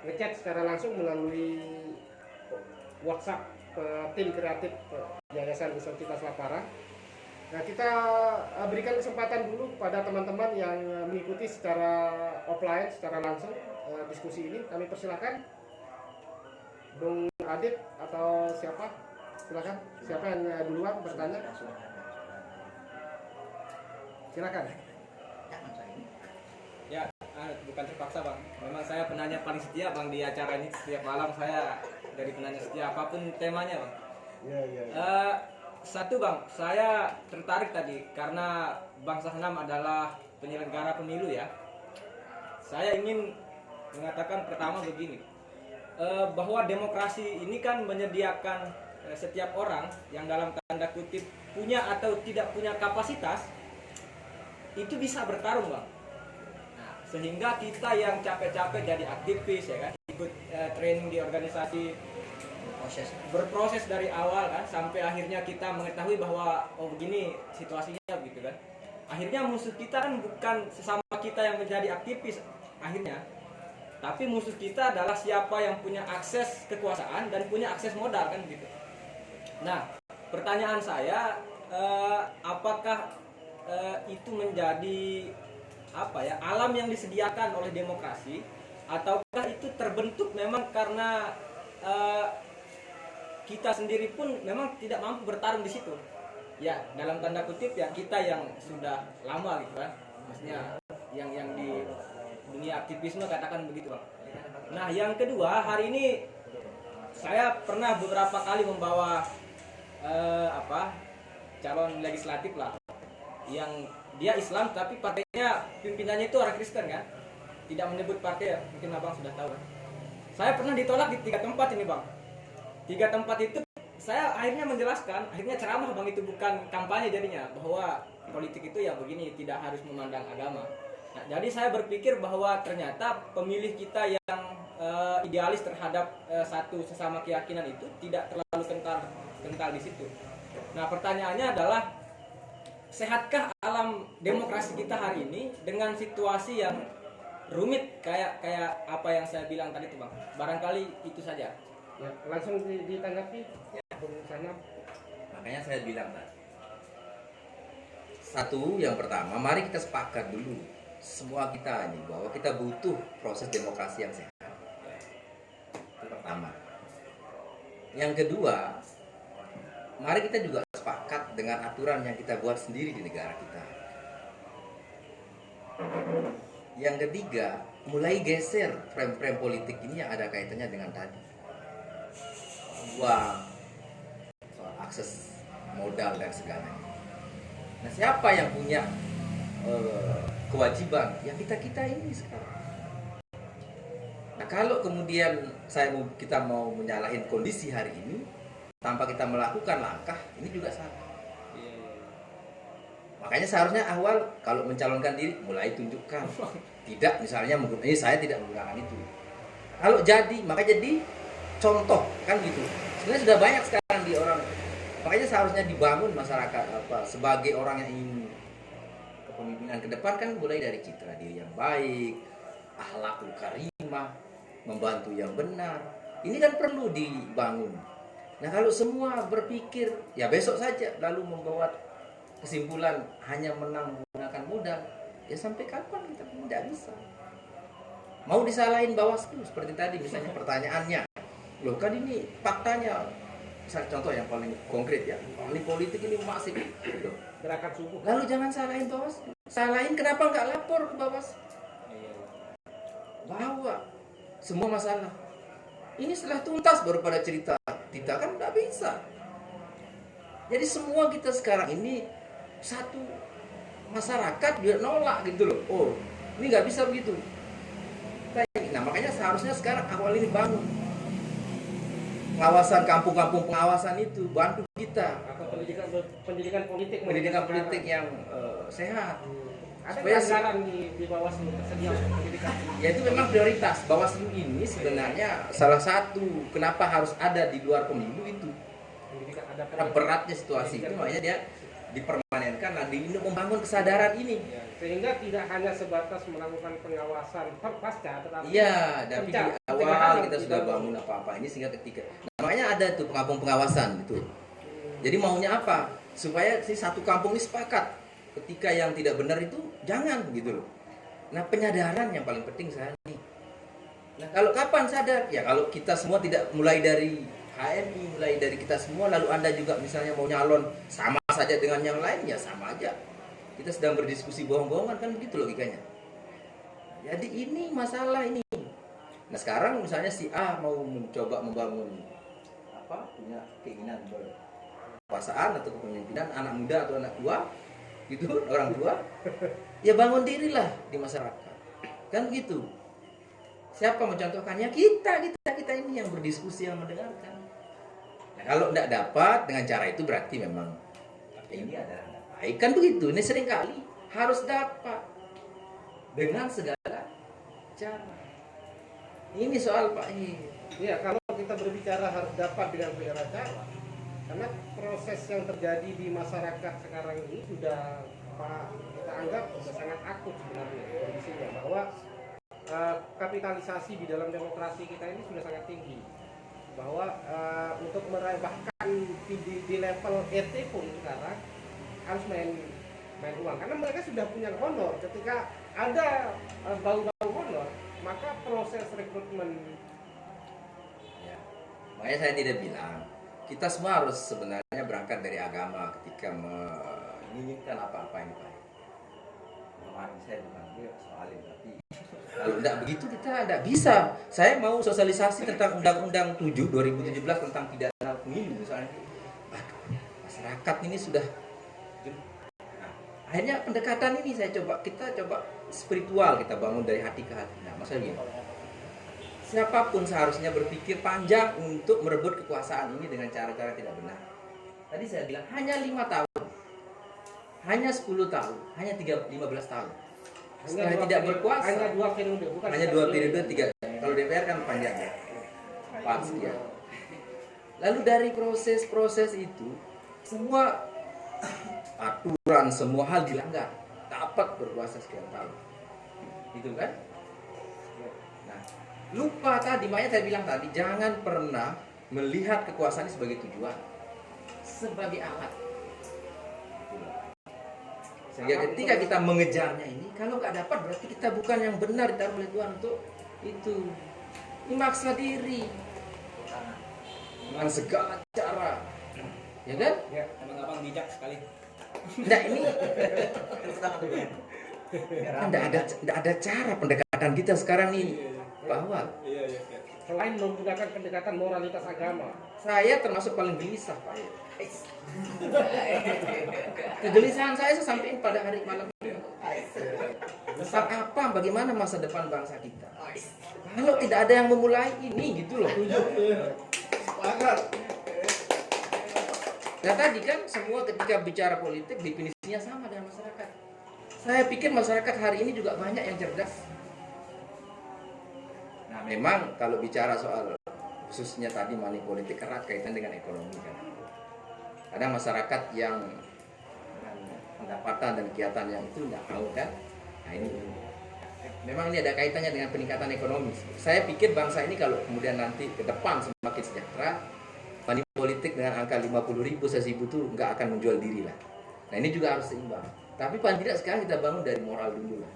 ngechat secara langsung melalui WhatsApp tim kreatif Yayasan Universitas Selaparang. Nah, kita berikan kesempatan dulu pada teman-teman yang mengikuti secara offline, secara langsung diskusi ini. Kami persilakan Bung Adit atau siapa? Silakan. Siapa yang duluan bertanya? Silakan. Ya, bukan terpaksa bang. Memang saya penanya paling setia bang di acara ini. Setiap malam saya dari penanya setia apapun temanya bang. Ya. Satu bang, saya tertarik tadi karena Bang Sahnam adalah penyelenggara pemilu ya. Saya ingin mengatakan pertama begini. bahwa demokrasi ini kan menyediakan setiap orang yang dalam tanda kutip punya atau tidak punya kapasitas itu bisa bertarung, Bang. Nah, sehingga kita yang capek-capek jadi aktivis ya kan, ikut training di organisasi, berproses dari awal kan, sampai akhirnya kita mengetahui bahwa oh begini situasinya gitu kan. Akhirnya musuh kita kan bukan sesama kita yang menjadi aktivis akhirnya, tapi musuh kita adalah siapa yang punya akses kekuasaan dan punya akses modal kan gitu. Nah, pertanyaan saya, apakah itu menjadi apa ya, alam yang disediakan oleh demokrasi, ataukah itu terbentuk memang karena kita sendiri pun memang tidak mampu bertarung di situ? Ya, dalam tanda kutip ya kita yang sudah lama gitu kan, maksudnya yang di dunia aktivisme katakan begitu, Bang. Nah, yang kedua, hari ini saya pernah beberapa kali membawa calon legislatif lah, yang dia Islam tapi partainya pimpinannya itu orang Kristen kan, tidak menyebut partai, mungkin abang sudah tahu kan. Saya pernah ditolak di 3 tempat ini, Bang. 3 tempat itu saya akhirnya menjelaskan, akhirnya ceramah, Bang, itu bukan kampanye jadinya, bahwa politik itu ya begini, tidak harus memandang agama. Nah, jadi saya berpikir bahwa ternyata pemilih kita yang idealis terhadap satu sesama keyakinan itu tidak terlalu kental di situ. Nah, pertanyaannya adalah, sehatkah alam demokrasi kita hari ini dengan situasi yang rumit kayak apa yang saya bilang tadi tuh, Bang? Barangkali itu saja. Ya, langsung ditanggapi ya, sana. Makanya saya bilang tadi, satu, yang pertama, mari kita sepakat dulu semua kita ini bahwa kita butuh proses demokrasi yang sehat. Itu pertama. Yang kedua, mari kita juga sepakat dengan aturan yang kita buat sendiri di negara kita. Yang ketiga, mulai geser frame-frame politik ini yang ada kaitannya dengan tadi, uang, soal akses modal dan segalanya. Nah, siapa yang punya kewajiban? Ya kita ini sekarang. Nah, kalau kemudian kita mau menyalahin kondisi hari ini tanpa kita melakukan langkah, ini juga salah. Makanya seharusnya awal kalau mencalonkan diri mulai tunjukkan. Tidak, misalnya ini saya tidak menggunakan itu. Kalau jadi contoh kan gitu. Sebenarnya sudah banyak sekarang di orang. Makanya seharusnya dibangun masyarakat sebagai orang yang ingin kepemimpinan ke depan kan mulai dari citra diri yang baik, akhlakul karimah, membantu yang benar. Ini kan perlu dibangun. Nah, kalau semua berpikir ya besok saja lalu membuat kesimpulan hanya menang menggunakan modal, ya sampai kapan kita tidak bisa. Mau disalahin Bawaslu seperti tadi misalnya pertanyaannya. Loh kan ini faktanya, misalnya contoh yang paling konkret ya, ini politik ini masif gitu. Gerakan subuh. Lalu jangan salahin Bawaslu. Salahin kenapa nggak lapor ke Bawaslu? Bawa semua masalah. Ini setelah tuntas baru pada cerita. Kita kan nggak bisa. Jadi semua kita sekarang ini satu masyarakat dia nolak gitu loh. Oh, ini nggak bisa begitu. Nah, makanya seharusnya sekarang awal ini bangun pengawasan, kampung-kampung pengawasan itu bantu kita. Atau pendidikan politik yang sehat. Ada Supaya anggaran di Bawaslu tersedia pendidikan. Ya itu memang prioritas. Bawaslu ini sebenarnya salah satu kenapa harus ada di luar pemilu itu. Karena beratnya situasi itu, makanya dia dipermanenkan dan untuk membangun kesadaran ini. Sehingga tidak hanya sebatas melakukan pengawasan pasca, tetapi iya, tapi di awal kita sudah bangun apa-apa ini sehingga ketika. Nah, makanya ada tuh kampung pengawasan itu. Jadi maunya apa? Supaya si satu kampung ini sepakat. Ketika yang tidak benar itu jangan gitu loh. Nah, penyadaran yang paling penting saya nih. Nah, kalau kapan sadar? Ya kalau kita semua tidak mulai dari HMI, mulai dari kita semua, lalu Anda juga misalnya mau nyalon sama saja dengan yang lain, ya sama aja. Kita sedang berdiskusi bohong-bohongan kan begitu logikanya. Jadi ini masalah ini. Nah, sekarang misalnya si A mau mencoba membangun punya keinginan berkekuasaan atau kepemimpinan, anak muda atau anak tua gitu, orang tua, ya bangun dirilah di masyarakat. Kan begitu. Siapa mencontohkannya? Kita ini yang berdiskusi, yang mendengarkan. Nah, kalau tidak dapat dengan cara itu berarti memang ini adalah tidak baik. Kan begitu. Ini seringkali harus dapat dengan segala cara. Ini soal Pak. Ya, kalau kita berbicara harus dapat dengan segala cara, karena proses yang terjadi di masyarakat sekarang ini sudah kita anggap sudah sangat akut sebenarnya kondisinya, bahwa kapitalisasi di dalam demokrasi kita ini sudah sangat tinggi, bahwa untuk meraih bahkan di level RT pun sekarang harus main uang, karena mereka sudah punya honor. Ketika ada bau-bau honor, maka proses rekrutmen. Makanya saya tidak bilang kita semua harus sebenarnya berangkat dari agama ketika menginginkan apa-apa ini Pak. Memahami saya bukan soalin, tapi kalau tidak begitu kita tidak bisa. Saya mau sosialisasi tentang Undang-Undang 7 2017 tentang pidana pemilu misalnya. Aduh, masyarakat ini sudah. Nah, akhirnya pendekatan ini kita coba spiritual, kita bangun dari hati ke hati. Nah, maksudnya gini. Siapapun seharusnya berpikir panjang untuk merebut kekuasaan ini dengan cara-cara tidak benar. Tadi saya bilang hanya 5 tahun, hanya 10 tahun, hanya 15 tahun. Setelah tidak berkuasa, hanya 2 periode, bukan hanya 2 periode 3. Kalau DPR kan panjang ya, 4 sekian. Lalu dari proses-proses itu, semua aturan, semua hal dilanggar, dapat berkuasa sekian tahun, gitu kan? Nah, lupa tadi, makanya saya bilang tadi, jangan pernah melihat kekuasaan ini sebagai tujuan, sebagai alat. Sehingga ketika kita mengejarnya ini, kalau nggak dapat berarti kita bukan yang benar ditaruh oleh Tuhan untuk itu. Ini maksa diri dengan segala cara, ya kan? Ya, emang abang bijak sekali. Nah ini tidak ada cara pendekatan kita sekarang ini. Bahwa selain menggunakan pendekatan moralitas agama, saya termasuk paling gelisah Pak. Kegelisahan saya sampaikan pada hari malam ini. Tentang apa, bagaimana masa depan bangsa kita? Kalau tidak ada yang memulai ini gitu loh. Nah tadi kan semua ketika bicara politik definisinya sama dengan masyarakat. Saya pikir masyarakat hari ini juga banyak yang cerdas. Nah memang kalau bicara soal khususnya tadi money politik erat kaitan dengan ekonomi kan. Ada masyarakat yang pendapatan dan kegiatan yang itu tidak tahu kan. Nah ini memang ini ada kaitannya dengan peningkatan ekonomi. Saya pikir bangsa ini kalau kemudian nanti ke depan semakin sejahtera, money politik dengan angka 50.000 1.000 itu nggak akan menjual diri lah. Nah ini juga harus seimbang. Tapi paling tidak sekarang kita bangun dari moral dulu lah.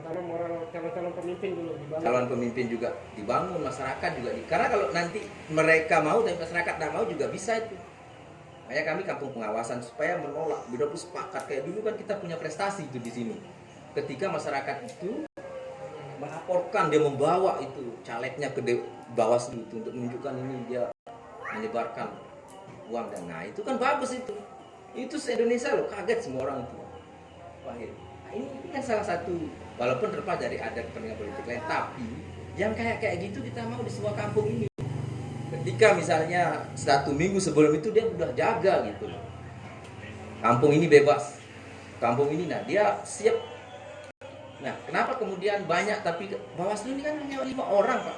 terutama moral calon-calon pemimpin dulu dibangun. Calon pemimpin juga dibangun, masyarakat juga karena kalau nanti mereka mau dan masyarakat tidak mau juga bisa itu. Makanya kami kampung pengawasan supaya menolak, sudah sepakat kayak dulu kan kita punya prestasi itu di sini. Ketika masyarakat itu melaporkan dia membawa itu calegnya ke Bawaslu itu untuk menunjukkan ini dia menyebarkan uang dan nah itu kan bagus itu. Itu se-Indonesia loh, kaget semua orang itu. Wah, nah, ini kan salah satu walaupun terlepas dari ada kepentingan politik lain, tapi yang kayak gitu kita mau di semua kampung ini. Ketika misalnya 1 minggu sebelum itu dia udah jaga gitu loh. Kampung ini bebas. Kampung ini nah dia siap. Nah, kenapa kemudian banyak tapi Bawaslu ini kan hanya 5 orang, Pak.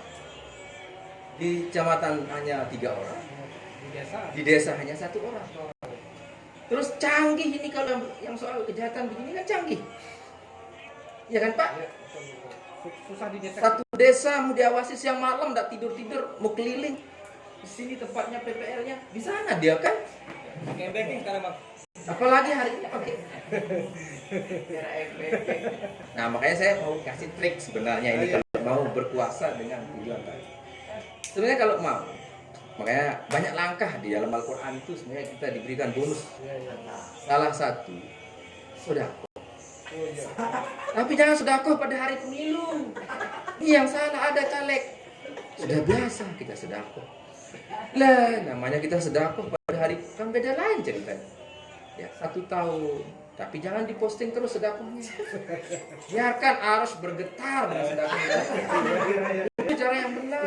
Di kecamatan hanya 3 orang. Di desa hanya 1 orang. Terus canggih ini kalau yang soal kejahatan begini kan canggih. Ya kan, Pak? Susah dideteksi. Satu desa mau diawasi siang malam enggak tidur-tidur, mau keliling. Di sini tempatnya PPL-nya, di sana dia kan. Pakai banking sekarang, Bang. Apalagi hari ini pakai. Nah, makanya saya mau kasih trik sebenarnya ini kalau mau berkuasa dengan tujuan tadi. Sebenarnya kalau mau, makanya banyak langkah di dalam Al-Quran itu sebenarnya kita diberikan bonus. Salah satu sedekah. Tapi jangan sedekah pada hari pemilu. Ini yang salah, ada caleg. Sudah biasa kita sedekah. Lah, namanya kita sedekah pada hari kan beda lain ceritanya. Ya, 1 tahun, Tapi jangan diposting terus sedekahnya. Biarkan arus bergetar dengan sedekahnya. Itu cara yang benar.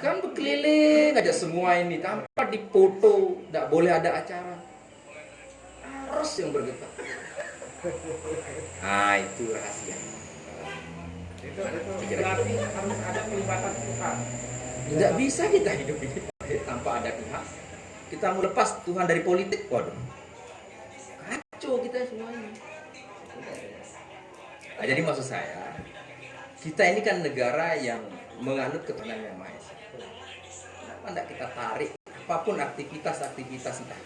Kan berkeliling aja semua ini tanpa dipoto, tidak boleh ada acara. Arus yang bergetar. Nah, itu rahasia. Itu berarti harus ada pelibatan Tuhan. Tidak bisa kita hidup ini tanpa ada Tuhan. Kita mau lepas Tuhan dari politik, waduh, kacau kita semua ini. Nah, jadi maksud saya, kita ini kan negara yang menganut ketuhanan yang Maha Esa. Kenapa tidak kita tarik apapun aktivitas entah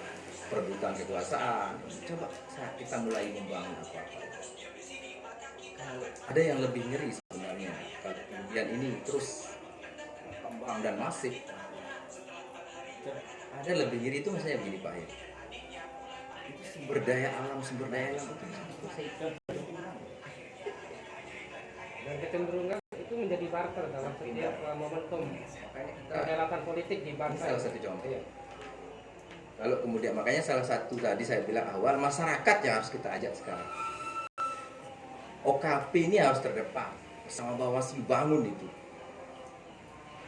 perebutan kekuasaan, coba kita mulai membangun apa-apa. Ada yang lebih ngeri sebenarnya kalau kemudian ini terus kembang dan masif. Ada lebih ngeri itu maksudnya begini Pak ya. Itu sumber daya alam itu Dan kecenderungan itu menjadi barter dalam setiap momentum perhelatan politik di bangsa. Salah satu contoh. Iya. Kalau kemudian makanya salah satu tadi saya bilang awal masyarakat yang harus kita ajak sekarang. OKP ini harus terdepan bersama Bawaslu bangun itu.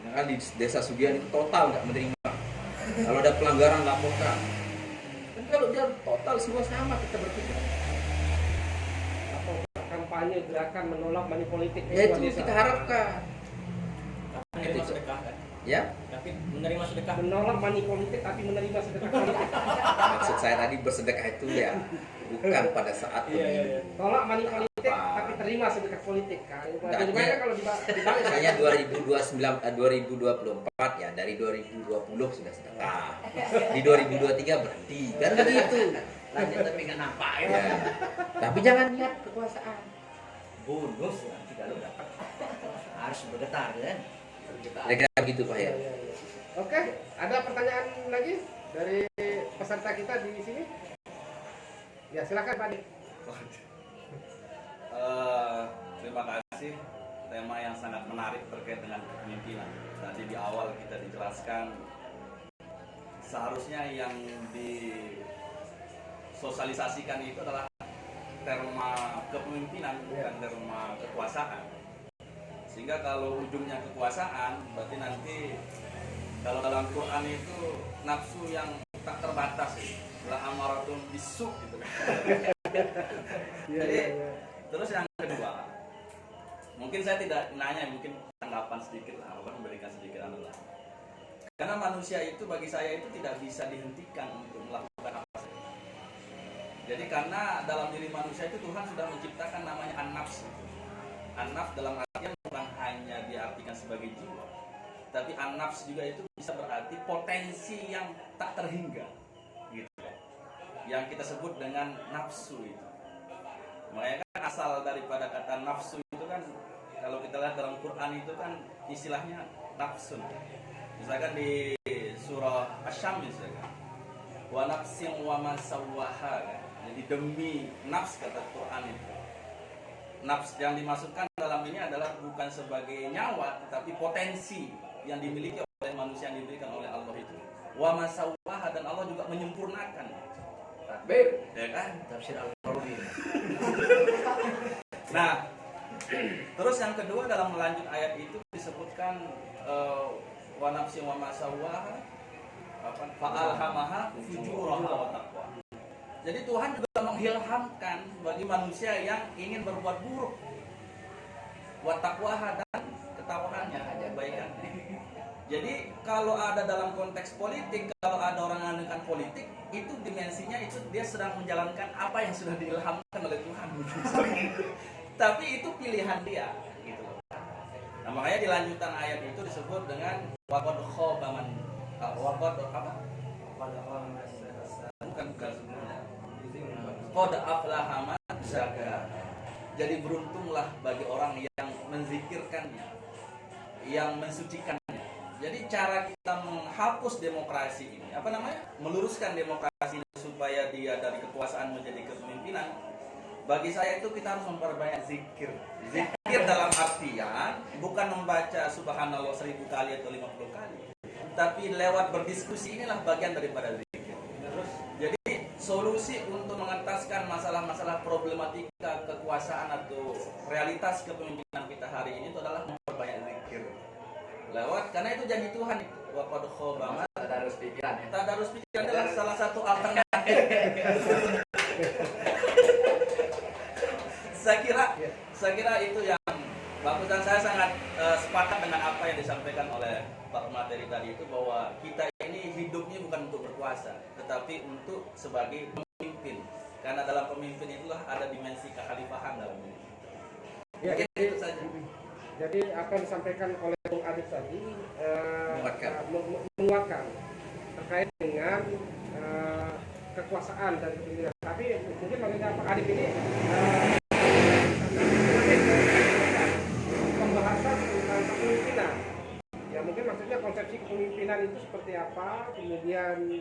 Nah, kan di Desa Sugian itu total nggak menerima. Kalau ada pelanggaran laporkan. Dan kalau dia total semua sama kita berpikir. Atau kampanye gerakan menolak money politik. Ya itu kita harapkan. Menerima sedekah kan? Ya. Tapi menerima sedekah. Menolak money politik tapi menerima sedekah politik. Maksud saya tadi bersedekah itu ya bukan pada saat pemilu. Tolak money politik tapi terima sedekah politik kan. Bagaimana kalau dibalik? Misalnya 2024 ya dari 2020 sudah sedekah. Di 2023 berhenti kan begitu. Lanjut tapi nggak nampak ya. Ya. Tapi jangan lihat kekuasaan. Bonus nanti kalau dapat harus bergetar kan. Kira-kira begitu Pak ya. Oke, ada pertanyaan lagi dari peserta kita di sini? Ya silakan Pak Dik. Terima kasih, tema yang sangat menarik terkait dengan kepemimpinan. Tadi di awal kita dijelaskan seharusnya yang disosialisasikan itu adalah terma kepemimpinan, bukan terma kekuasaan. Sehingga kalau ujungnya kekuasaan, berarti nanti kalau dalam Quran itu nafsu yang tak terbatas, la amaratun bisu gitu. Jadi terus yang kedua, mungkin saya tidak nanya, mungkin tanggapan sedikit lah, memberikan sedikit anu lah. Karena manusia itu bagi saya itu tidak bisa dihentikan untuk melakukan apa saja. Jadi karena dalam diri manusia itu Tuhan sudah menciptakan namanya an-nafs. An-nafs dalam artian bukan hanya diartikan sebagai jiwa, tapi an-nafs juga itu bisa berarti potensi yang tak terhingga, gitu. Yang kita sebut dengan nafsu itu. Makanya kan asal daripada kata nafsu itu kan kalau kita lihat dalam Quran itu kan istilahnya nafsun. Misalkan di surah Asy-Syams misalkan, wa nafsin wa ma sawwaha. Jadi demi nafs kata Quran itu. Nafs yang dimasukkan dalam ini adalah bukan sebagai nyawa tetapi potensi yang dimiliki oleh manusia yang diberikan oleh Allah itu. Wa ma sawwaha, dan Allah juga menyempurnakan. Takbir. Ya kan? Tafsir Al-Qur'an. Nah, terus yang kedua dalam melanjut ayat itu disebutkan wa nafsin wa ma sawwaha fa alhamaha fujuraha wa taqwa. Jadi Tuhan juga mengilhamkan bagi manusia yang ingin berbuat buruk wa taqwaha, dan ketawaannya, kebaikannya. Jadi kalau ada dalam konteks politik, kalau ada orang mengandalkan politik, itu dimensinya itu dia sedang menjalankan apa yang sudah diilhamkan oleh Tuhan. Tapi itu pilihan dia, gitu. Nah, makanya di lanjutan ayat itu disebut dengan waqad khaba man waqad apa? Bukan sebelumnya. Qad aflaha man zakka. Jadi beruntunglah bagi orang yang menzikirkannya, yang mensucikannya. Jadi cara kita menghapus demokrasi ini, apa namanya? Meluruskan demokrasi ini supaya dia dari kekuasaan menjadi kepemimpinan. Bagi saya itu kita harus memperbanyak zikir. Zikir dalam artian bukan membaca subhanallah 1000 kali atau 50 kali. Tapi lewat berdiskusi inilah bagian daripada zikir. Jadi solusi untuk mengentaskan masalah-masalah problematika kekuasaan atau realitas kepemimpinan kita hari ini itu adalah memperbanyak zikir. Lewat, karena itu janji Tuhan. Wa qad khaba Tadarus pikiran ya. tadarus pikiran adalah salah satu alternatif. saya kira itu yang bagus, dan saya sangat sepakat dengan apa yang disampaikan oleh Pak Materi tadi itu, bahwa kita ini hidupnya bukan untuk berkuasa, tetapi untuk sebagai pemimpin. Karena dalam pemimpin itulah ada dimensi kekhalifahan dalam ini. Ya, Mungkin itu saja. Jadi apa yang disampaikan oleh Bung Adit tadi Menguatkan. terkait dengan kekuasaan dan kepemimpinan. Tapi mungkin maksudnya Pak Adit ini pembahasan tentang kepemimpinan. Ya mungkin maksudnya konsepsi kepemimpinan itu seperti apa, kemudian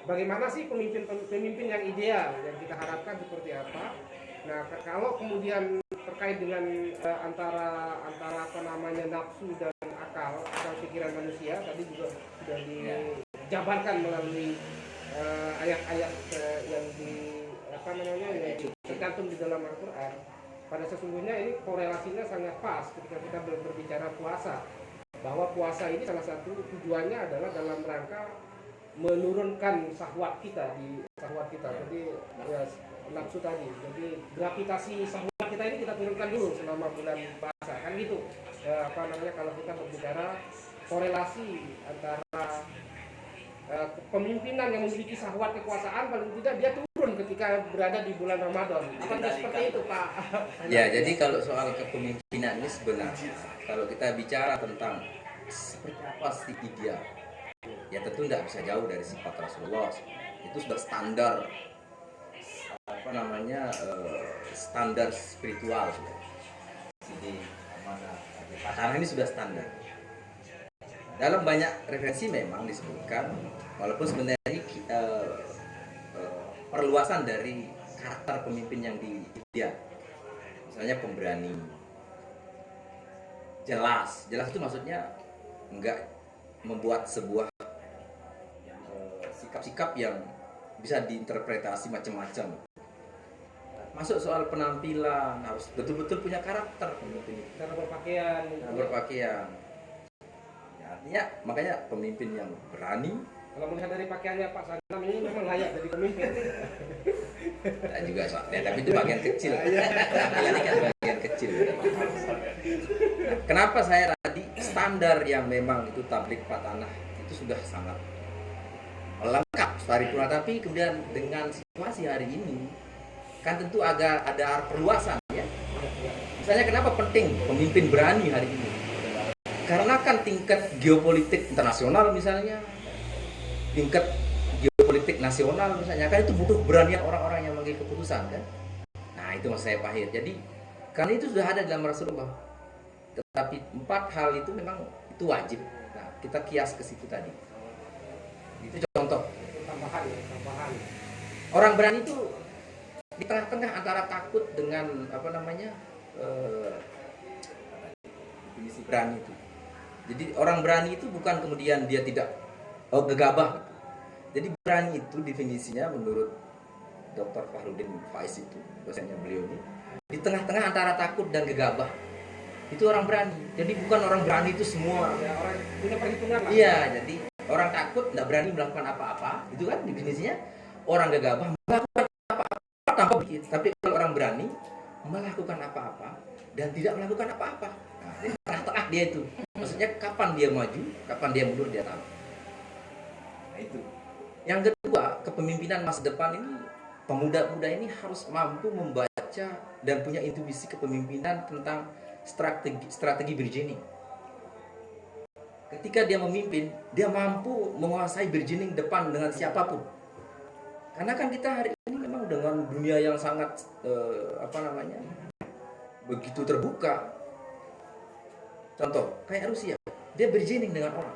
bagaimana sih pemimpin yang ideal yang kita harapkan seperti apa. Nah, kalau kemudian terkait dengan antara apa namanya nafsu dan akal pikiran manusia, tadi juga sudah dijabarkan melalui ayat-ayat yang yang tercantum di dalam Al-Quran. Pada sesungguhnya ini korelasinya sangat pas ketika kita berbicara puasa, bahwa puasa ini salah satu tujuannya adalah dalam rangka menurunkan syahwat kita jadi ya, nafsu tadi. Jadi gravitasi syahwat kita ini kita turunkan dulu selama bulan puasa, kan gitu. Kalau kita berbicara korelasi antara kepemimpinan yang memiliki syahwat kekuasaan, paling tidak dia turun ketika berada di bulan Ramadan. Apakah seperti itu, Pak? Ya, jadi kalau soal kepemimpinan ini sebenarnya kalau kita bicara tentang seperti apa sih ideal, ya tentu tidak bisa jauh dari sifat Rasulullah. Itu sudah standar standar spiritual sudah. Jadi karena ini sudah standar. Dalam banyak referensi memang disebutkan, walaupun sebenarnya perluasan dari karakter pemimpin yang ideal. Misalnya pemberani, jelas itu maksudnya enggak membuat sebuah sikap-sikap yang bisa diinterpretasi macam-macam. Masuk soal penampilan, harus betul-betul punya karakter pemimpin itu. Cara berpakaian. Ya, artinya makanya pemimpin yang berani. Kalau melihat dari pakaiannya Pak Saddam ini memang layak jadi pemimpin. Dan juga ya, tapi itu bagian kecil. Tampilan ini kan bagian kecil. Nah, kenapa saya tadi standar yang memang itu tablik patanah itu sudah sangat lengkap paripurna, tapi kemudian dengan situasi hari ini kan tentu agak ada perluasan ya. Misalnya kenapa penting pemimpin berani hari ini? Karena kan tingkat geopolitik internasional misalnya, tingkat geopolitik nasional misalnya, kan itu butuh keberanian orang-orang yang mengambil keputusan kan. Nah itu maksud saya Pak Hir. Jadi karena itu sudah ada dalam Rasulullah. Tetapi 4 hal itu memang itu wajib. Nah kita kias ke situ tadi. Itu contoh. Tambahan. Orang berani itu di tengah-tengah antara takut dengan definisi berani itu. Jadi orang berani itu bukan kemudian dia tidak gegabah. Jadi berani itu definisinya menurut Dr. Fahrudin Faiz itu, dosennya beliau ini, di tengah-tengah antara takut dan gegabah. Itu orang berani. Jadi bukan orang berani itu semua. Ya, orang punya perhitungan lah. Iya, jadi orang takut tidak berani melakukan apa-apa. Itu kan definisinya. Orang gegabah melakukan apa-apa tanpa pikir. Tapi kalau orang berani melakukan apa-apa dan tidak melakukan apa-apa. Nah, di tengah-tengah dia itu. Maksudnya kapan dia maju, kapan dia mundur, dia tahu. Nah, itu. Yang kedua, kepemimpinan masa depan ini, pemuda-pemuda ini harus mampu membaca dan punya intuisi kepemimpinan tentang strategi bargaining. Ketika dia memimpin, dia mampu menguasai bargaining depan dengan siapapun. Karena kan kita hari ini memang dengan dunia yang sangat begitu terbuka. Contoh, kayak Rusia, dia bargaining dengan orang.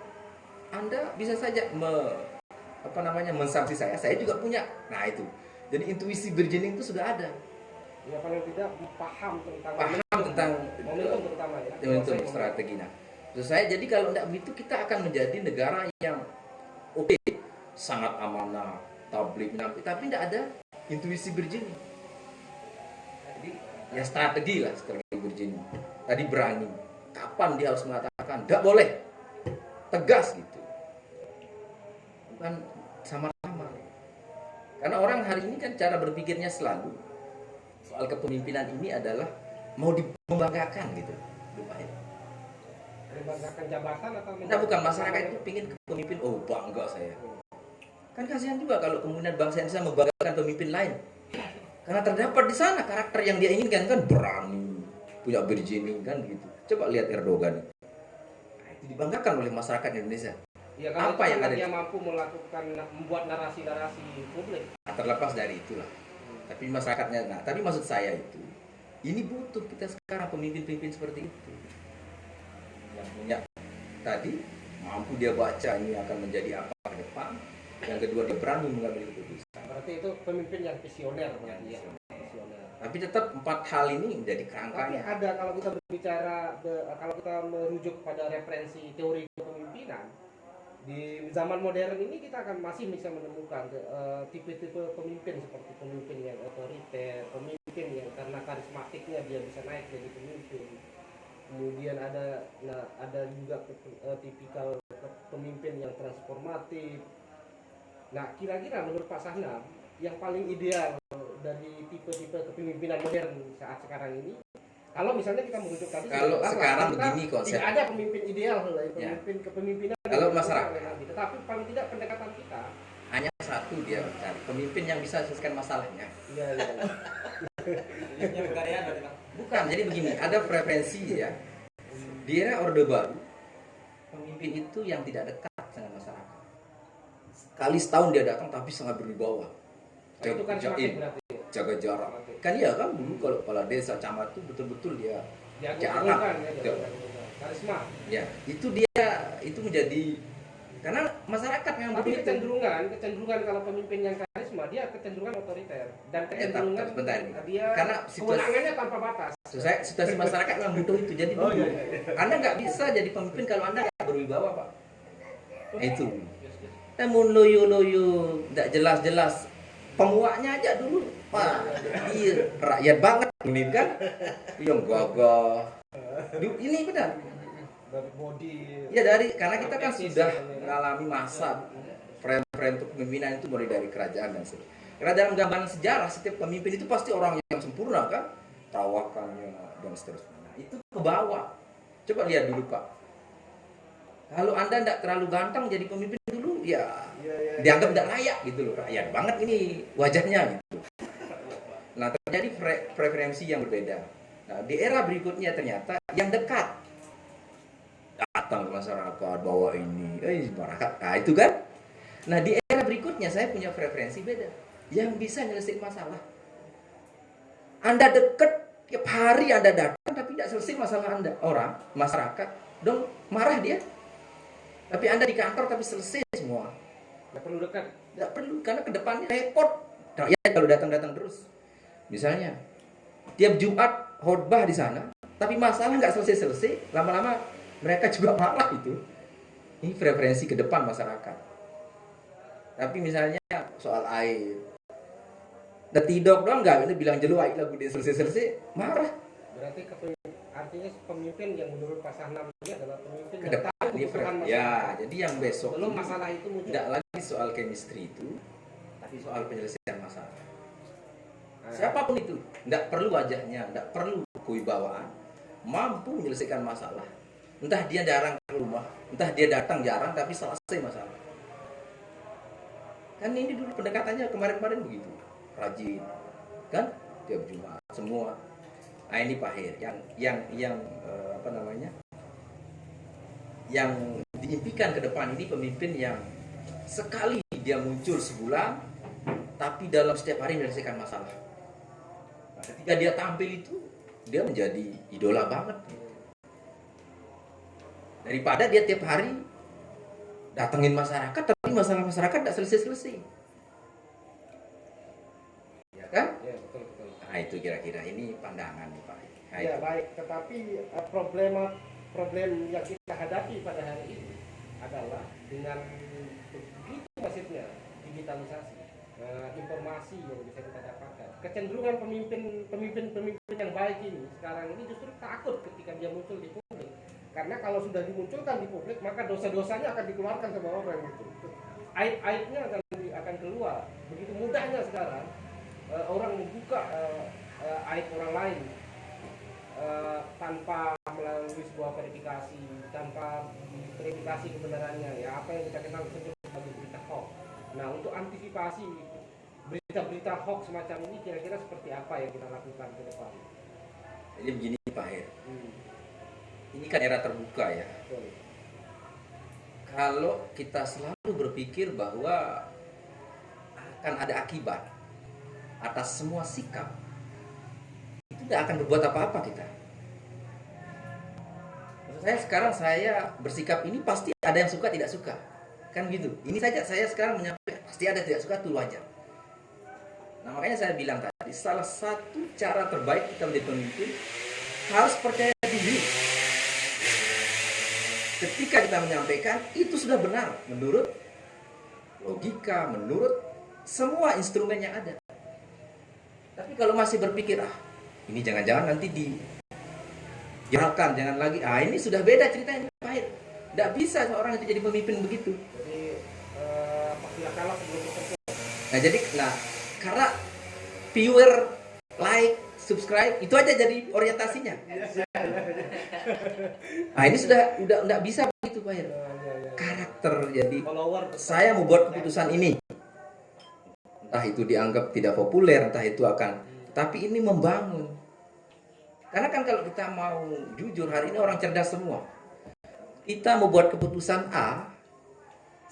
Anda bisa saja mensanksi saya juga punya. Nah itu. Jadi intuisi bargaining itu sudah ada. Ya paling tidak paham tentang momentum terutama ya. Momentum strategi. Nah, terus saya jadi kalau tidak begitu kita akan menjadi negara yang sangat amanah, tablik tapi tidak ada intuisi berjenis. Jadi ya strategi berjenis. Tadi berani. Kapan dia harus mengatakan tidak boleh, tegas gitu. Bukan sama-sama. Karena orang hari ini kan cara berpikirnya selalu soal kepemimpinan ini adalah mau membanggakan gitu. Membanggakan jabatan atau Nah, bukan masyarakat itu pingin pemimpin, oh bangga saya. Kan kasihan juga kalau kemudian bangsa Indonesia membanggakan pemimpin lain. Karena terdapat di sana karakter yang dia inginkan kan berani, punya berjenis kan gitu. Coba lihat Erdogan. Nah, itu dibanggakan oleh masyarakat Indonesia. Ya, kalau Apa yang ada? dia mampu membuat narasi-narasi publik. Nah, terlepas dari itulah. Tapi masyarakatnya, nah, tapi maksud saya itu, ini butuh kita sekarang pemimpin-pemimpin seperti itu. Yang punya tadi mampu dia baca ini akan menjadi apa ke depan. Yang kedua dia berani mengambil keputusan. Berarti itu pemimpin yang visioner berarti ya. Visioner. Tapi tetap 4 hal ini menjadi Tapi kerangkanya. ada kalau kita berbicara kalau kita merujuk pada referensi teori kepemimpinan di zaman modern ini kita akan masih bisa menemukan tipe-tipe pemimpin seperti pemimpin yang otoriter, pemimpin yang karena karismatiknya dia bisa naik jadi pemimpin. Kemudian ada juga tipikal pemimpin yang transformatif. Nah, kira-kira menurut Pak Sahnam yang paling ideal dari tipe-tipe kepemimpinan modern saat sekarang ini, kalau misalnya kita merujuk tadi, Kalau sekarang kita begini konsep. tidak ada pemimpin ideal lah, Ya. kepemimpinan. Kalau masyarakat. Tapi paling tidak pendekatan kita. Hanya satu dia mencari pemimpin yang bisa selesaikan masalahnya. Iya, iya. Linknya pegadaian berarti Bang. Bukan, jadi begini, ada preferensi ya. Di era Orde Baru, pemimpin itu yang tidak dekat dengan masyarakat. Sekali setahun dia datang tapi sangat berwibawa. Itu kan semakin berarti. Jaga jarak. Kan iya kan dulu kalau kepala desa camat itu betul-betul dia jarak. Karisma. Ya, itu menjadi karena masyarakat yang Tapi begitu. kecenderungan kalau pemimpin yang karisma dia kecenderungan otoriter dan kecenderungan sebentar. dia Karena kewenangannya tanpa batas. Situasi masyarakat memang butuh itu. Jadi dulu, Anda nggak bisa jadi pemimpin kalau Anda nggak berwibawa, Pak. Nah, itu. Namun loyo-loyo, nggak jelas-jelas. Penguaknya aja dulu, Pak. Iya, rakyat banget ini kan. Yang gagah. Ini benar. Dari body. Ya karena kita kan sudah mengalami masa frame kepemimpinan itu mulai dari kerajaan dan sebagainya. Karena dalam gambaran sejarah setiap pemimpin itu pasti orang yang sempurna kan, tawakannya dan seterusnya. Nah, itu ke bawah. Coba lihat dulu Pak. Kalau Anda tidak terlalu ganteng jadi pemimpin dulu, ya dianggap tidak layak gitu loh. Rakyat banget ini wajahnya gitu. Nah terjadi preferensi yang berbeda. Nah di era berikutnya ternyata yang dekat datang ke masyarakat bawa ini, masyarakat, nah itu kan. Nah di era berikutnya saya punya preferensi beda, yang bisa menyelesaikan masalah. Anda dekat tiap hari Anda datang tapi tidak selesai masalah Anda, orang masyarakat dong marah dia. Tapi Anda di kantor tapi selesai semua. Nggak perlu dekat. Nggak perlu karena kedepannya repot. Rakyat kalau datang terus, misalnya tiap Jumat khotbah di sana, tapi masalah nggak selesai, lama-lama mereka juga marah itu. Ini preferensi ke depan masyarakat. Tapi misalnya soal air, tidok doang nggak, ini bilang jeluai lagu dia selesai marah. Berarti artinya pemimpin yang menurut Pak Sahnam ini adalah pemimpin Ke yang depan tahu ini kebutuhan masyarakat. ya, jadi yang besok Belum ini masalah itu muncul. tidak lagi soal chemistry itu, tapi soal penyelesaian masalah. Siapapun itu, tidak perlu wajahnya, tidak perlu kewibawaan, mampu menyelesaikan masalah. Entah dia jarang ke rumah, entah dia datang jarang, tapi selesai masalah. Kan ini dulu pendekatannya kemarin-kemarin begitu, rajin, kan? Tiap Jumat semua. Nah ini Pak Hir, yang apa namanya? Yang diimpikan ke depan ini pemimpin yang sekali dia muncul sebulan, tapi dalam setiap hari menyelesaikan masalah. Nah, ketika dia tampil itu, dia menjadi idola banget. Daripada dia tiap hari datengin masyarakat, tapi masalah masyarakat tidak selesai-selesai. Ya kan? Ya, betul. Nah itu kira-kira ini pandangan nih Pak. Nah, Ya itu. baik, tetapi problem yang kita hadapi pada hari ini adalah dengan begitu masifnya digitalisasi informasi yang bisa kita dapatkan. Kecenderungan pemimpin yang baik ini sekarang ini justru takut ketika dia muncul di publik. Karena kalau sudah dimunculkan di publik, maka dosa-dosanya akan dikeluarkan sama orang itu. Aib-aibnya akan keluar. Begitu mudahnya sekarang orang membuka aib orang lain tanpa melalui sebuah verifikasi, tanpa verifikasi kebenarannya, ya apa yang kita kenal sebagai berita hoax. Nah, untuk antisipasi berita-berita hoax semacam ini kira-kira seperti apa yang kita lakukan ke depan? Jadi begini Pak Her, ini kan era terbuka ya. Betul. Kalau kita selalu berpikir bahwa akan ada akibat atas semua sikap, itu tidak akan berbuat apa-apa kita. Maksud saya sekarang saya bersikap ini pasti ada yang suka tidak suka, kan gitu. Ini saja saya sekarang menyampaikan pasti ada tidak suka, itu wajar. Nah makanya saya bilang tadi, salah satu cara terbaik kita menjadi pemimpin harus percaya diri. Ketika kita menyampaikan itu sudah benar menurut logika, menurut semua instrumen yang ada. Tapi kalau masih berpikir ini jangan-jangan nanti dijelaskan, jangan lagi, ini sudah beda ceritanya, pahit. Tidak bisa seorang itu jadi pemimpin begitu. Jadi pastilah kalah sebelum bekerja. Nah jadi, karena viewer, like, subscribe itu aja jadi orientasinya. Nah ini sudah tidak bisa begitu Pak Her. Karakter, jadi saya mau buat keputusan ini, entah itu dianggap tidak populer, entah itu akan, tapi ini membangun. Karena kan kalau kita mau jujur, hari ini orang cerdas semua. Kita mau buat keputusan A,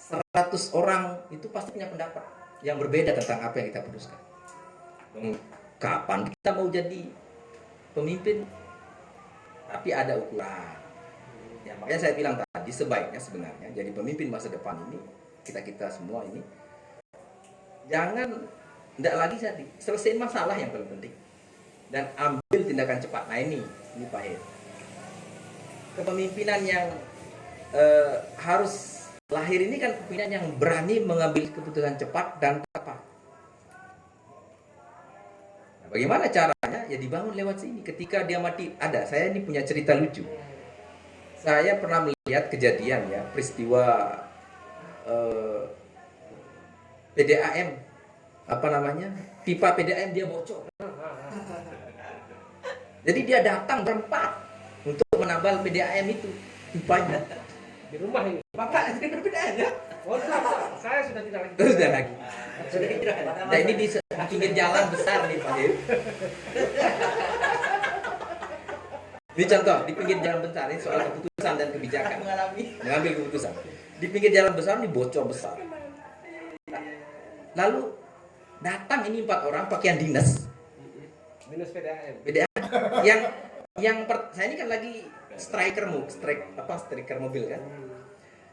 100 orang itu pasti punya pendapat yang berbeda tentang apa yang kita putuskan. Kapan kita mau jadi pemimpin? Tapi ada ukuran. Ya, makanya saya bilang tadi sebaiknya sebenarnya jadi pemimpin masa depan ini, kita semua ini jangan tidak lagi jadi selesaiin masalah yang paling penting dan ambil tindakan cepat. Nah ini Pak Her. Kepemimpinan yang harus lahir ini kan kepemimpinan yang berani mengambil keputusan cepat dan tepat. Nah, bagaimana caranya? Ya dibangun lewat sini. Ketika dia mati, saya ini punya cerita lucu. Saya pernah melihat kejadian ya, peristiwa PDAM, pipa PDAM dia bocor. Jadi dia datang berempat untuk menambal PDAM itu pipanya. Di rumah ini. Bapak ini berbeda ya? Oh, saya sudah tidak lagi. Sudah lagi. Nah ini di pinggir jalan besar nih Pak Her. Ini contoh di pinggir jalan besar, ini soal keputusan dan kebijakan. Mengambil keputusan. Di pinggir jalan besar ini bocor besar. Lalu datang ini 4 orang pakaian dinas. Dinas PDAM. Saya ini kan lagi striker mobil kan.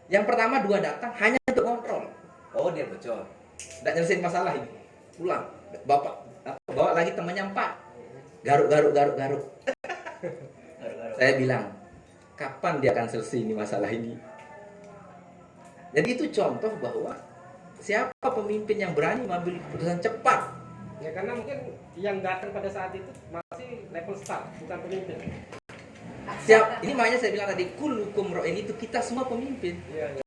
Yang pertama 2 datang hanya untuk kontrol. Oh dia bocor. Tidak nyelesain masalah ini. Pulang. Bawa lagi temannya 4. Garuk. Saya bilang, kapan dia akan selesai ini masalah ini? Jadi itu contoh bahwa siapa pemimpin yang berani mengambil keputusan cepat. Ya karena mungkin yang datang pada saat itu masih level staff, bukan pemimpin. Ini makanya saya bilang tadi, kullukum ra'in, itu kita semua pemimpin. Iya.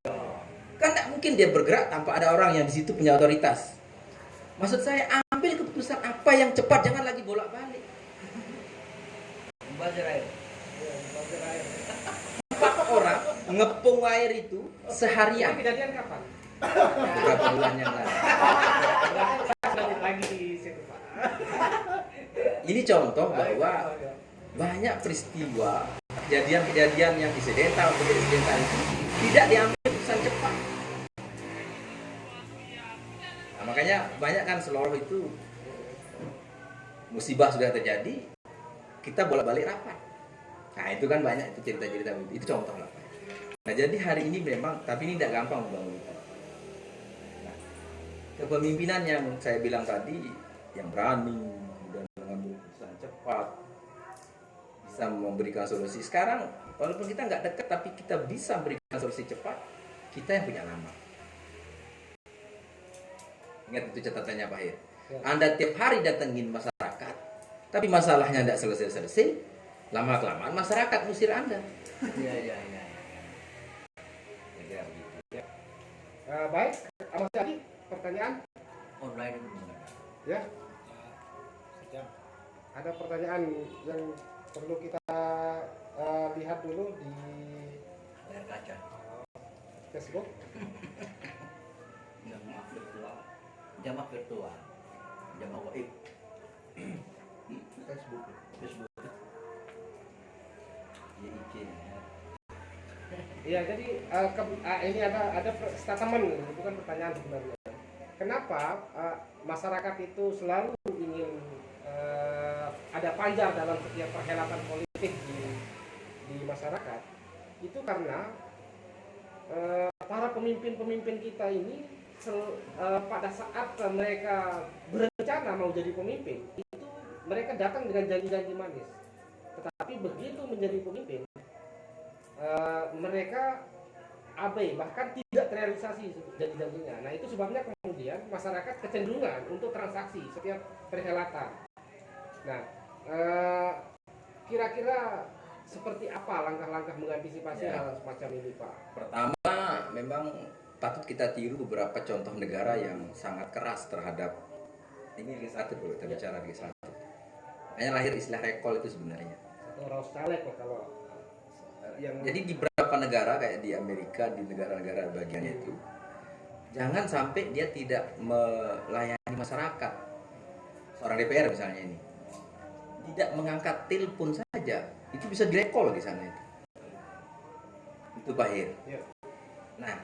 Kan tidak mungkin dia bergerak tanpa ada orang yang di situ punya otoritas. Maksud saya, ambil keputusan apa yang cepat, jangan lagi bolak-balik. Buzzer air. 4 orang ngepung air itu seharian. Ini kejadian kapan? Beberapa bulan yang lalu. Saya sudah tidak lagi di situ, Pak. Ini contoh bahwa banyak peristiwa, kejadian-kejadian yang insidental itu tidak diambil keputusan cepat. Nah, makanya banyak kan seluruh itu musibah sudah terjadi, kita bolak-balik rapat. Nah itu kan banyak itu cerita-cerita itu contoh lah. Nah jadi hari ini memang, tapi ini tidak gampang membangun itu. Nah, kepemimpinan yang saya bilang tadi, yang berani dan mengambil keputusan cepat, bisa memberikan solusi. Sekarang walaupun kita nggak dekat, tapi kita bisa memberikan solusi cepat, kita yang punya nama. Ingat itu catatannya Pak Hir. Ya. Anda tiap hari datengin masyarakat, tapi masalahnya tidak selesai-selesai, lama-kelamaan masyarakat musir Anda. Iya. Ya, begitu. Baik, masih lagi pertanyaan? Online itu gimana? Ya, ada pertanyaan yang perlu kita lihat dulu di Layar kaca. Facebook. Jamaah virtual. Jamaah virtual. Jamaah gaib. Facebook. Facebook. Ya, IG. Iya, jadi ini ada statement, bukan pertanyaan sebenarnya. Kenapa masyarakat itu selalu ingin ada panjar dalam setiap perhelatan politik di masyarakat? Itu karena para pemimpin-pemimpin kita ini pada saat mereka berencana mau jadi pemimpin, itu mereka datang dengan janji-janji manis. Tetapi begitu menjadi pemimpin, mereka abai, bahkan tidak terrealisasi janji-janjinya. Nah, itu sebabnya kemudian masyarakat kecenderungan untuk transaksi setiap perhelatan. Nah, kira-kira seperti apa langkah-langkah mengantisipasi Ya. hal semacam ini, Pak? Pertama, memang patut kita tiru beberapa contoh negara yang sangat keras terhadap ini legislatif kalau kita bicara legislatif. Makanya lahir istilah recall itu sebenarnya. Atau Raus Caleg kalau yang Jadi di beberapa negara kayak di Amerika, di negara-negara bagian itu, jangan sampai dia tidak melayani masyarakat. Seorang DPR misalnya ini tidak mengangkat telepon saja, itu bisa direkol di sana itu. Itu Pak Hir. Ya. Nah,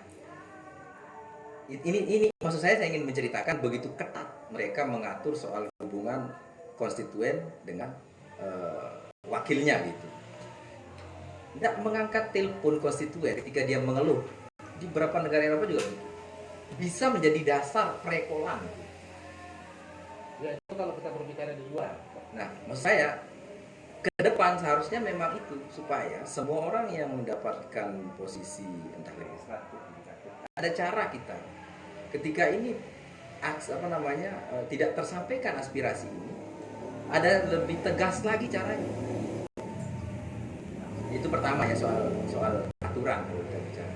ini maksud saya ingin menceritakan begitu ketat mereka mengatur soal hubungan konstituen dengan wakilnya gitu. Tidak mengangkat telepon konstituen ketika dia mengeluh. Di beberapa negara Eropa juga bisa menjadi dasar perekolan. Ya, itu kalau kita berbicara di luar. Nah, maksud saya ke depan seharusnya memang itu supaya semua orang yang mendapatkan posisi entah legislatif, yudikatif, ada cara kita ketika ini tidak tersampaikan aspirasi ini, ada lebih tegas lagi caranya. Itu pertama ya soal aturan kalau kita bicara.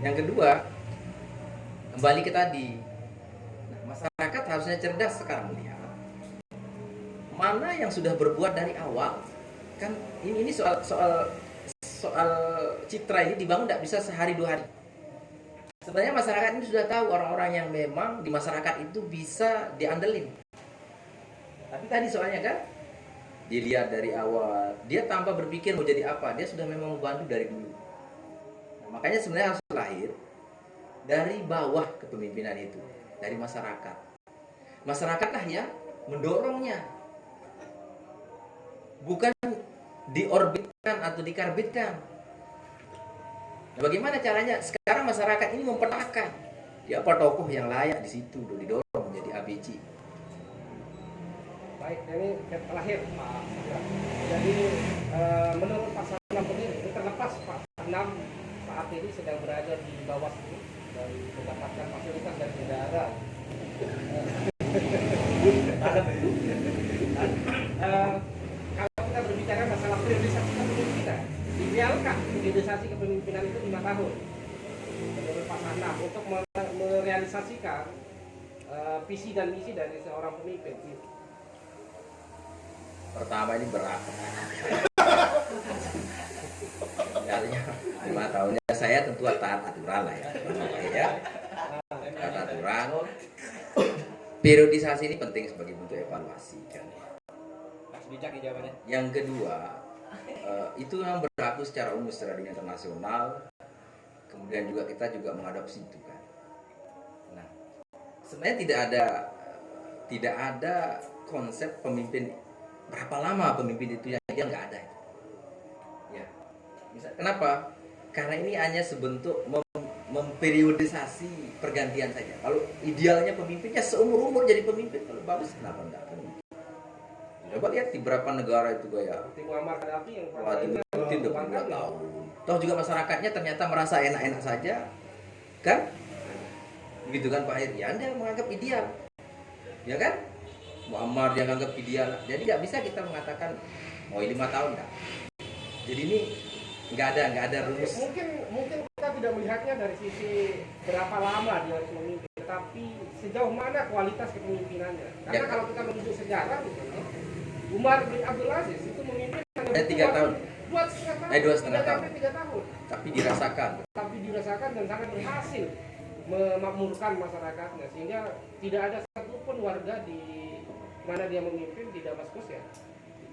Yang kedua, kembali ke tadi, masyarakat harusnya cerdas sekarang melihat mana yang sudah berbuat dari awal. Kan ini soal citra ini dibangun tidak bisa sehari dua hari. Sebenarnya masyarakat ini sudah tahu orang-orang yang memang di masyarakat itu bisa diandelin. Tapi tadi soalnya kan dilihat dari awal, dia tanpa berpikir mau jadi apa, dia sudah memang membantu dari dulu. Nah, makanya sebenarnya harus lahir dari bawah kepemimpinan itu, dari masyarakat. Masyarakatlah yang mendorongnya, bukan diorbitkan atau dikarbitkan. Nah, bagaimana caranya? Sekarang masyarakat ini mempetakan siapa tokoh yang layak di situ, didorong menjadi ABC. Baik, ini terakhir Pak Sagram. Jadi menurut Pak Sagram sendiri, ini terlepas Pak Sagram saat ini sedang berada di bawah sini dan mendapatkan fasilitas dari negara. Kalau kita berbicara masalah priorisasi kepemimpinan, idealkah priorisasi kepemimpinan itu 5 tahun? Menurut Pak Sagram untuk merealisasikan visi dan misi dari seorang pemimpin. Pertama ini berat. Artinya 5 tahunnya saya tentu taat aturan lah ya. Taat aturan. Periodisasi ini penting sebagai bentuk evaluasi kan. Mas bijak ya jawabannya. Yang kedua, itu yang berlaku secara umum secara dunia internasional. Kemudian juga kita juga mengadopsi itu kan. Nah, sebenarnya tidak ada konsep pemimpin berapa lama pemimpin itu yang ideal, nggak ada. Ya, kenapa? Karena ini hanya sebentuk memperiodisasi pergantian saja. Kalau idealnya pemimpinnya seumur umur jadi pemimpin, kalau bagus kenapa enggak? Coba lihat di beberapa negara itu kayak Seperti Muammar Gaddafi yang Putin 22 tahun. Toh juga masyarakatnya ternyata merasa enak-enak saja, kan? begitu kan Pak Heri? Ya Anda menganggap ideal, ya kan? Muammar dia anggap ideal, jadi nggak bisa kita mengatakan mau 5 tahun nggak. Jadi ini nggak ada rumus. Mungkin kita tidak melihatnya dari sisi berapa lama dia harus memimpin, tetapi sejauh mana kualitas kepemimpinannya. Karena Ya. kalau kita menuju sejarah, gitu, Umar bin Abdul Aziz itu memimpin hanya 3 tahun. 2,5 tahun. 2,5 tahun. 3 tahun. Tapi dirasakan. Tapi dirasakan dan sangat berhasil memakmurkan masyarakatnya, sehingga tidak ada satupun warga di mana dia memimpin di Damaskus ya,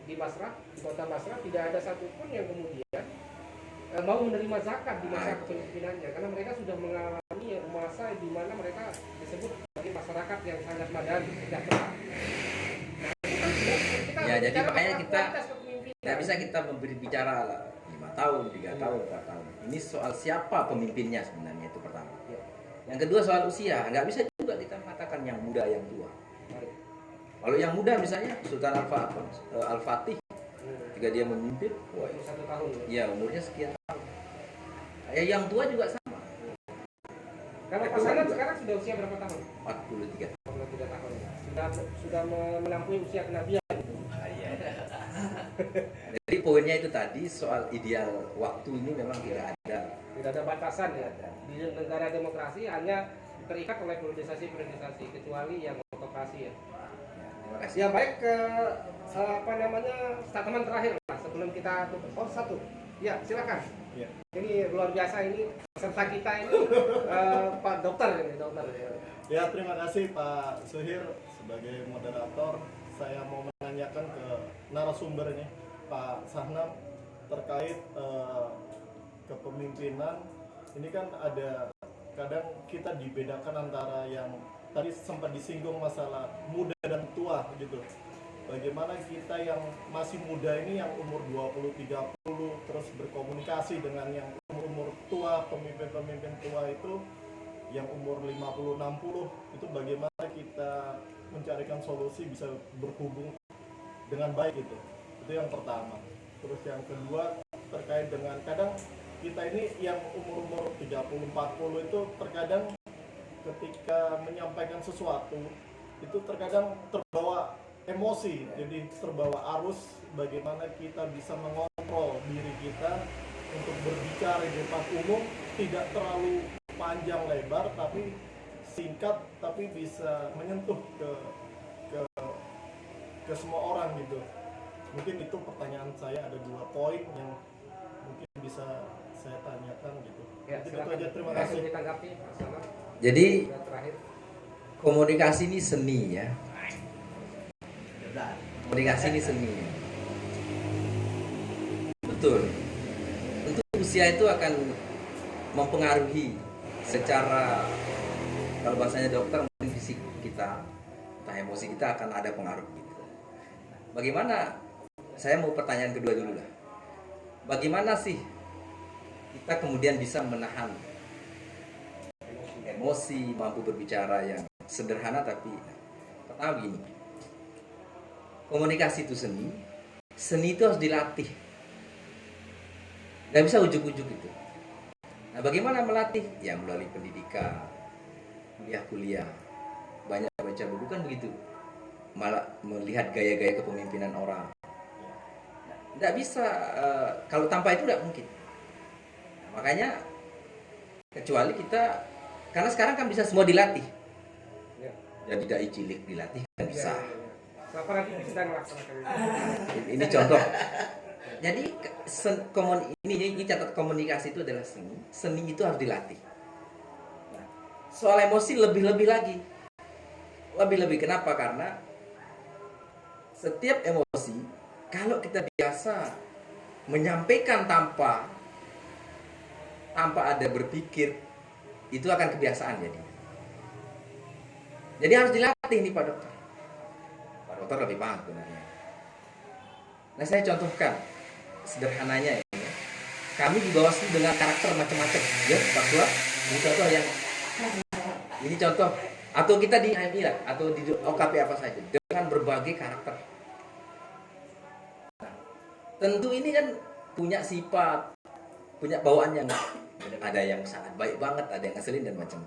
di Basrah, di kota Basrah, tidak ada satupun yang kemudian mau menerima zakat di masa kepemimpinannya, karena mereka sudah mengalami masa di mana mereka disebut sebagai masyarakat yang sangat madani, sejahtera. Ya, jadi makanya kita nggak bisa kita bicara lah 5 tahun, 3 tahun, 4 tahun. Ini soal siapa pemimpinnya sebenarnya, itu pertama. Yang kedua soal usia, nggak bisa juga kita mengatakan yang muda yang tua. Kalau yang muda misalnya Sultan Al-Fatih, ketika dia memimpin, wah, 1 tahun. ya umurnya sekian tahun. Ya, yang tua juga sama, Kalau pasangan sekarang sudah usia berapa tahun? 43. 43 tahun. Sudah melampaui usia kenabian. Jadi poinnya itu tadi soal ideal waktu ini memang tidak ada. Tidak ada batasan ya. Di negara demokrasi hanya terikat oleh priorisasi kecuali yang otokrasi ya. Terima kasih. Ya baik, ke apa namanya, statement terakhir lah sebelum kita tutup. Oh, satu. Ya, silakan. Ya. Ini luar biasa ini peserta kita ini Pak Dokter ini, dokter. Ya, terima kasih Pak Suhir sebagai moderator. Saya mau menanyakan ke narasumber ini, Pak Sahnam, terkait kepemimpinan. Ini kan ada kadang kita dibedakan antara yang tadi sempat disinggung masalah muda dan tua gitu. Bagaimana kita yang masih muda ini yang umur 20-30 terus berkomunikasi dengan yang umur tua, pemimpin-pemimpin tua itu yang umur 50-60 itu bagaimana kita mencarikan solusi bisa berhubung dengan baik gitu. Itu yang pertama. Terus yang kedua terkait dengan kadang kita ini yang umur-umur 30-40 itu terkadang ketika menyampaikan sesuatu itu terkadang terbawa emosi, jadi terbawa arus. Bagaimana kita bisa mengontrol diri kita untuk berbicara di depan umum, tidak terlalu panjang lebar tapi singkat, tapi bisa menyentuh ke semua orang gitu. Mungkin itu pertanyaan saya, ada 2 poin yang mungkin bisa saya tanyakan gitu. Ya, Itu silakan. aja, terima kasih. Ditanggapi, Mas Sahnam. Jadi Yang terakhir. komunikasi ini seni ya. Benar. Komunikasi ini seni. Betul. Tentu usia itu akan mempengaruhi secara, kalau bahasanya dokter, mungkin fisik kita, entah emosi kita akan ada pengaruh gitu. Bagaimana? Saya mau pertanyaan kedua dulu lah. Bagaimana sih kita kemudian bisa menahan emosi, mampu berbicara yang sederhana, tapi pertama begini, komunikasi itu seni. Seni itu harus dilatih, nggak bisa ujuk-ujuk itu. Nah, bagaimana melatih? Ya melalui pendidikan, kuliah, banyak baca buku kan begitu. Malah melihat gaya-gaya kepemimpinan orang. Nggak bisa, kalau tanpa itu nggak mungkin. Nah, makanya kecuali kita, karena sekarang kan bisa semua dilatih. Ya. Jadi dai cilik dilatih kan bisa. Laporan ini sedang melaksanakan itu. Ini contoh. Jadi ini catat, komunikasi itu adalah seni. Seni itu harus dilatih. Nah, soal emosi lebih-lebih lagi. Lebih-lebih kenapa? Karena setiap emosi, kalau kita biasa menyampaikan tanpa ada berpikir, itu akan kebiasaan jadi. Jadi harus dilatih nih Pak Dokter. Pak Dokter lebih paham sebenarnya. Nah, saya contohkan sederhananya ini. Kami di Bawaslu dengan karakter macam-macam, ya Pak Ketua. Ini contoh yang ini contoh, atau kita di AMI lah, atau di OKP apa saja, dengan berbagai karakter. Nah, tentu ini kan punya sifat, punya bawaan yang ada yang sangat baik banget, ada yang ngeselin dan macam.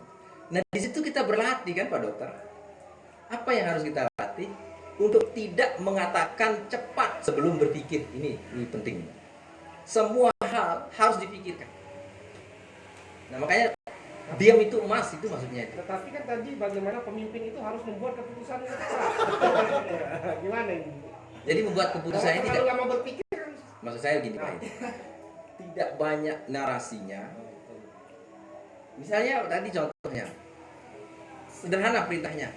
Nah di situ kita berlatih kan Pak Dokter. Apa yang harus kita latih? Untuk tidak mengatakan cepat sebelum berpikir. Ini penting. Semua hal harus dipikirkan. Nah makanya diam itu emas, itu maksudnya itu. Tetapi kan tadi bagaimana pemimpin itu harus membuat keputusan yang tepat. Gimana ini? Jadi membuat keputusan ini Kalau tidak. lama berpikir kan Maksud saya gini Pak. Tidak banyak narasinya. Misalnya tadi contohnya sederhana perintahnya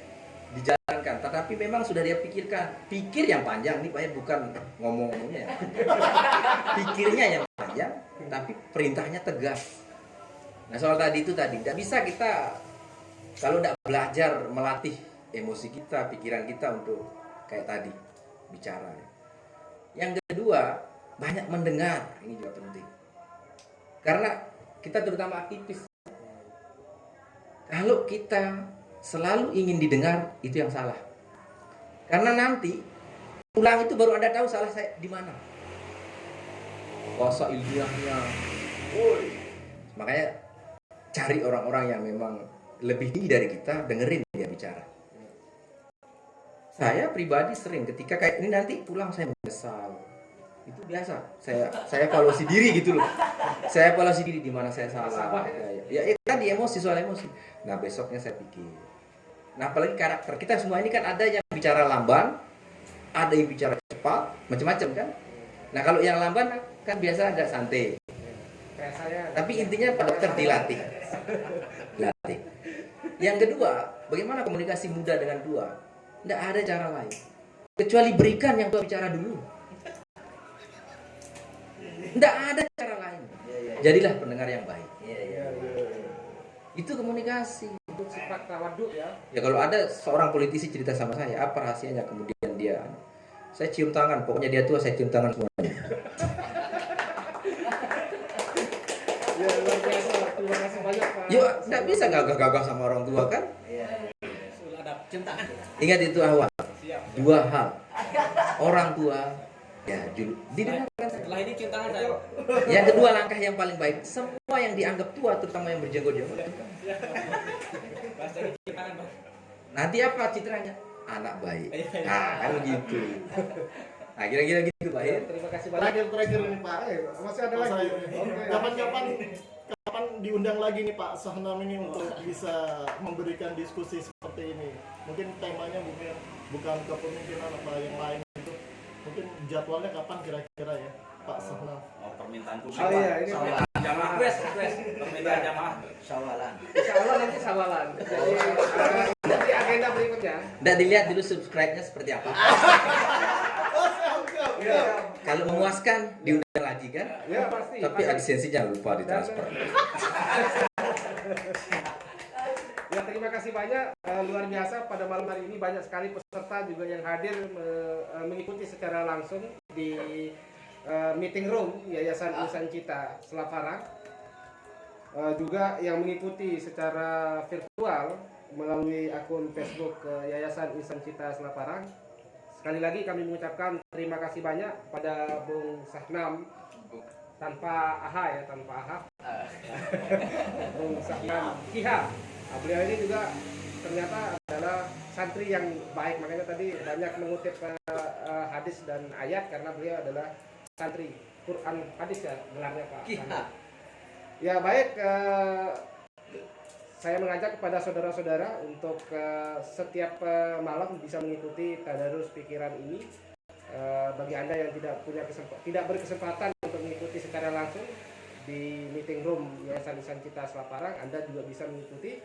dijalankan, tetapi memang sudah dia pikirkan. Pikir yang panjang nih Pak ya, bukan ngomong-ngomongnya. Pikirnya yang panjang, tapi perintahnya tegas. Nah soal tadi itu tadi, tidak bisa kita kalau tidak belajar melatih emosi kita, pikiran kita untuk kayak tadi bicara. Yang kedua, banyak mendengar, ini juga penting. Karena kita terutama aktivis. Kalau kita selalu ingin didengar, itu yang salah. Karena nanti pulang itu baru Anda tahu salah saya di mana. Kuasa ilmiahnya. Makanya cari orang-orang yang memang lebih tinggi dari kita, dengerin dia bicara. Saya pribadi sering ketika kayak ini nanti pulang saya menyesal. Itu biasa. Saya evaluasi diri gitu loh. Saya evaluasi diri di mana saya salah. Ya tadi emosi, soal emosi. Nah, besoknya saya pikir. Nah, apalagi karakter kita semua ini kan ada yang bicara lamban, ada yang bicara cepat, macam-macam kan. Nah, kalau yang lamban kan biasa agak santai. kayak saya. Tapi intinya Pak Dokter dilatih. Latih. Yang kedua, bagaimana komunikasi muda dengan tua? Tidak ada cara lain. Kecuali berikan yang tua bicara dulu. Tidak ada cara lain. Jadilah pendengar yang baik. Itu komunikasi. Itu sifat tawaduk ya. Ya kalau ada seorang politisi cerita sama saya, apa rahasianya kemudian dia, saya cium tangan, pokoknya dia tua, saya cium tangan semuanya. Ya luar biasa. Terima kasih banyak Pak. Yuk, tidak bisa gagah-gagah sama orang tua kan? Sudah ada cium tangan. Ingat itu awal. Siap. Dua hal. Orang tua, ya didengarkan. Setelah ini cium tangan saya. Yang kedua, langkah yang paling baik, semua yang dianggap tua, terutama yang berjenggot-jenggot, Bahasa ini cium tangan, Pak. nanti apa citranya? Anak baik. Nah, kan begitu. Nah, kira-kira gitu Pak ya. Terima kasih banyak. Terakhir ini Pak. Masih ada lagi. Kapan diundang lagi nih Pak Sahnam ini untuk bisa memberikan diskusi seperti ini? Mungkin temanya bukan kepemimpinan apa yang lain itu. Mungkin jadwalnya kapan kira-kira ya Pak Sahnam? Oh, permintaan publik. Oh iya, ini Jamaah. Request. Permintaan jamaah. Sawalan. Insya Allah nanti sawalan. Jadi nanti agenda berikutnya. Nggak dilihat dulu subscribe-nya seperti apa. Kalau memuaskan diundang lagi kan? Ya pasti. Tapi AdSense jangan lupa ditransfer. Ya terima kasih banyak. Luar biasa pada malam hari ini banyak sekali peserta juga yang hadir mengikuti secara langsung di meeting room Yayasan Insan Cita Selaparang. Juga yang mengikuti secara virtual melalui akun Facebook Yayasan Insan Cita Selaparang. Sekali lagi kami mengucapkan terima kasih banyak pada Bung Sahnam tanpa AHA ya, tanpa AHA. Bung Sahnam Kiha. Nah, beliau ini juga ternyata adalah santri yang baik, makanya tadi banyak mengutip hadis dan ayat karena beliau adalah santri Quran hadis ya gelarnya Pak. Ya baik, saya mengajak kepada saudara-saudara untuk setiap malam bisa mengikuti tadarus pikiran ini. Bagi Anda yang tidak berkesempatan untuk mengikuti secara langsung di meeting room Yayasan Insan Cita Selaparang, Anda juga bisa mengikuti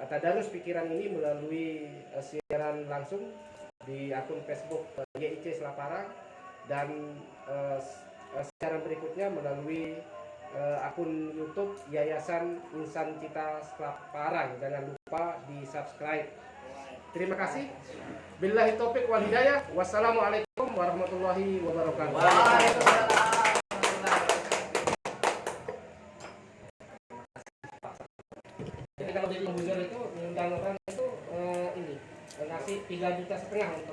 tadarus pikiran ini melalui siaran langsung di akun Facebook YIC Selaparang dan siaran berikutnya melalui akun YouTube Yayasan Insan Cita Selaparang. Jangan lupa di subscribe. Terima kasih. Billahi taufik wal hidayah. Wassalamualaikum warahmatullahi wabarakatuh. Jadi kalau jadi pembujur itu mengundang orang itu ini ngasih 3,5 juta untuk